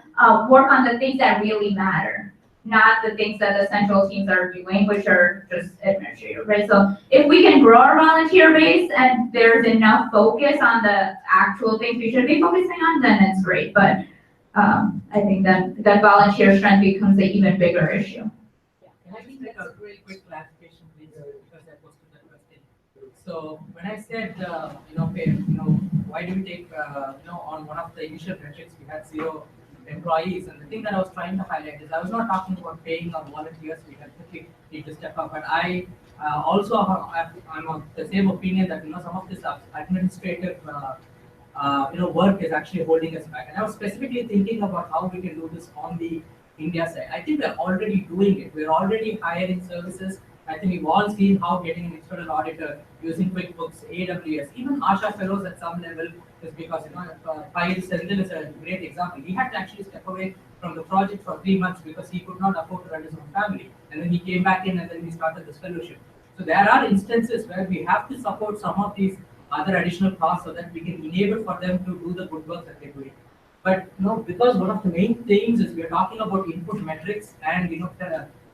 work on the things that really matter, not the things that the central teams are doing, which are just administrative, right? So if we can grow our volunteer base and there's enough focus on the actual things we should be focusing on, then it's great. But I think that volunteer strength becomes an even bigger issue. Can I just make a really quick clarification, please, because I posted that question. So when I said, why do we take, on one of the initial metrics, we had 0 employees, and the thing that I was trying to highlight is I was not talking about paying our volunteers. We definitely need to step up, but I also I'm of the same opinion that some of this administrative work is actually holding us back. And I was specifically thinking about how we can do this on the India side. I think we're already doing it. We're already hiring services. I think we've all seen how getting an external auditor using QuickBooks, AWS, even Asha Fellows at some level is because, Payal Sendil is a great example. He had to actually step away from the project for 3 months because he could not afford to run his own family. And then he came back in and then we started this fellowship. So there are instances where we have to support some of these other additional costs so that we can enable for them to do the good work that they're doing. But because one of the main things is we are talking about input metrics and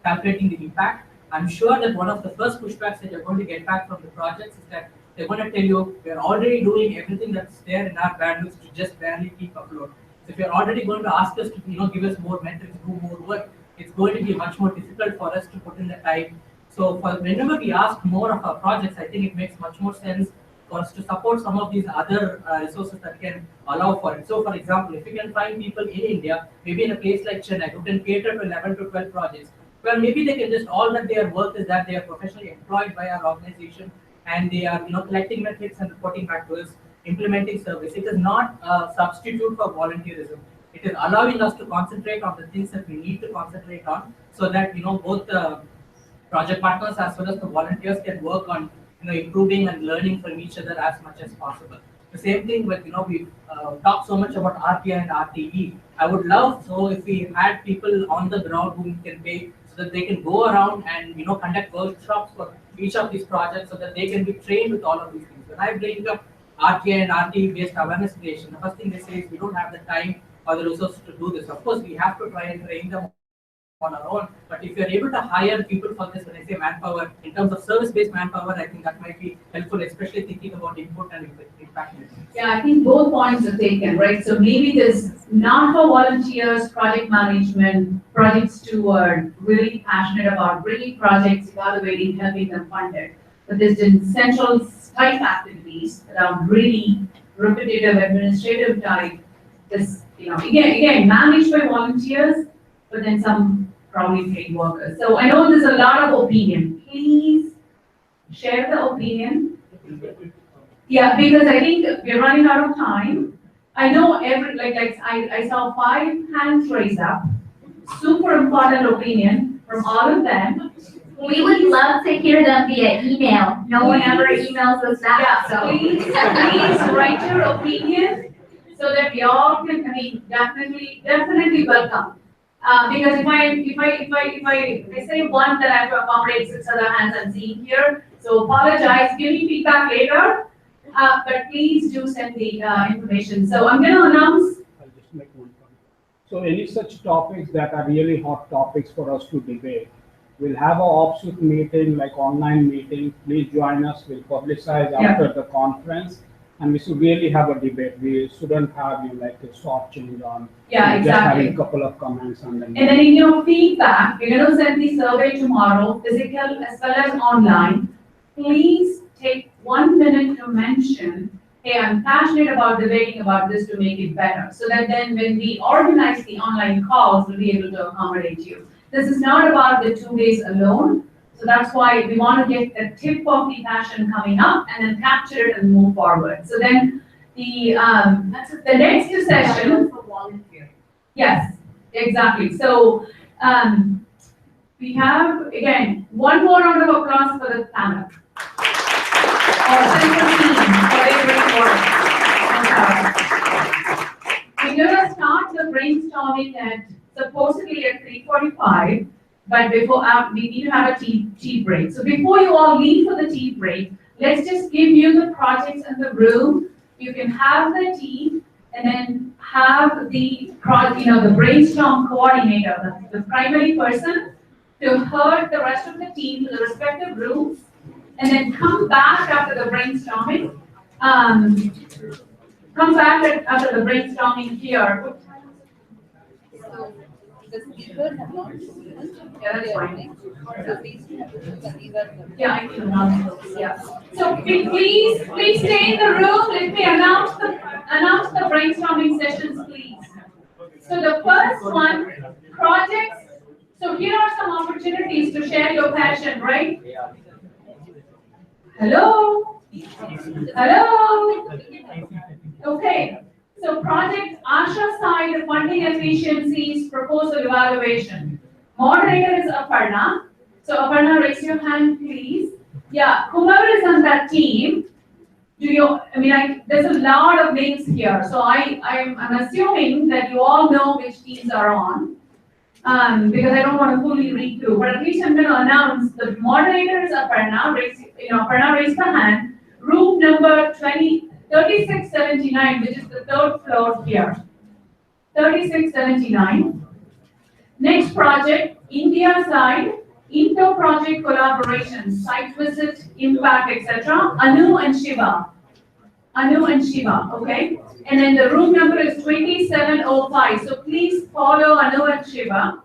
calculating the impact. I'm sure that one of the first pushbacks that you're going to get back from the projects is that they're going to tell you we're already doing everything that's there in our bandwidth to just barely keep afloat. So if you're already going to ask us to give us more metrics, do more work, it's going to be much more difficult for us to put in the time. So whenever we ask more of our projects, I think it makes much more sense for us to support some of these other resources that can allow for it. So, for example, if we can find people in India, maybe in a place like Chennai, who can cater to 11 to 12 projects, well, maybe they can just, all that their work is that they are professionally employed by our organization and they are, collecting metrics and reporting back to us, implementing service. It is not a substitute for volunteerism. It is allowing us to concentrate on the things that we need to concentrate on, so that both the project partners as well as the volunteers can work on improving and learning from each other as much as possible. The same thing with we've talked so much about RTI and RTE. I would love if we had people on the ground who can pay, so that they can go around and conduct workshops for each of these projects, so that they can be trained with all of these things. When I bring up RTI and RTE based awareness creation, the first thing they say is we don't have the time or the resources to do this. Of course, we have to try and train them on our own, but if you're able to hire people for this, when I say manpower, in terms of service-based manpower, I think that might be helpful, especially thinking about input and impact. Yeah, I think both points are taken, right? So maybe there's not for volunteers, project management, project steward, really passionate about bringing projects, evaluating, helping them fund it. But there's essential type activities that are really repetitive, administrative type. This, again, managed by volunteers, but then some probably paid workers. So I know there's a lot of opinion. Please share the opinion. Yeah, because I think we're running out of time. I know I saw 5 hands raised up. Super important opinion from all of them. We would love to hear them via email. No one ever emails us that, Yeah, so. please write your opinion so that we all can, definitely welcome. Because if I say one, that I have to accommodate 6 other hands I'm seeing here, so apologize, give me feedback later, but please do send the information. So I'm gonna announce. I'll just make one comment. So any such topics that are really hot topics for us to debate, we'll have an offshoot meeting, like online meeting, please join us, we'll publicize after the conference. And we should really have a debate. We shouldn't have like a short change on just having a couple of comments and then. And then in your feedback, we're going to send the survey tomorrow, physical as well as online. Please take 1 minute to mention, hey, I'm passionate about debating about this to make it better. So that then when we organize the online calls, we'll be able to accommodate you. This is not about the 2 days alone. So that's why we want to get the tip of the passion coming up and then capture it and move forward. So then the next session. Yes, exactly. So we have, again, one more round of applause for the panel. Our central team for their great work. We're going to start the brainstorming supposedly at 3:45. But before, we need to have a tea break. So before you all leave for the tea break, let's just give you the projects in the room. You can have the tea and then have the brainstorm coordinator, the primary person, to herd the rest of the team to the respective rooms, and then come back after the brainstorming. After the brainstorming here. The speakers have not chosen. Yeah, that's fine. So these two have chosen. These are the. Yeah, I can announce those, yeah. So please stay in the room. Let me announce the brainstorming sessions, please. So the first one, projects. So here are some opportunities to share your passion, right? Hello? Hello? Okay. So project Asha side, funding efficiencies, proposal evaluation. Moderator is Aparna. So Aparna, raise your hand, please. Yeah, whoever is on that team, there's a lot of names here. So I'm assuming that you all know which teams are on. Because I don't want to fully read through, but at least I'm going to announce the moderator is Aparna. Aparna raised the hand. Room number 3679, which is the 3rd floor here. 3679. Next project, India side, inter-project collaboration, site visit, impact, etc. Anu and Shiva. Okay? And then the room number is 2705. So please follow Anu and Shiva.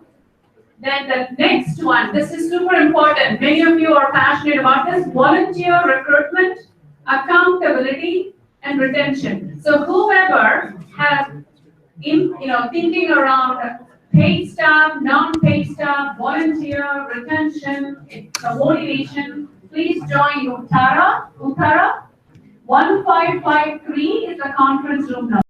Then the next one, this is super important. Many of you are passionate about this, volunteer recruitment accountability, and retention. So whoever has, thinking around paid staff, non-paid staff, volunteer, retention, the motivation, please join Uttara. 1553 is the conference room number.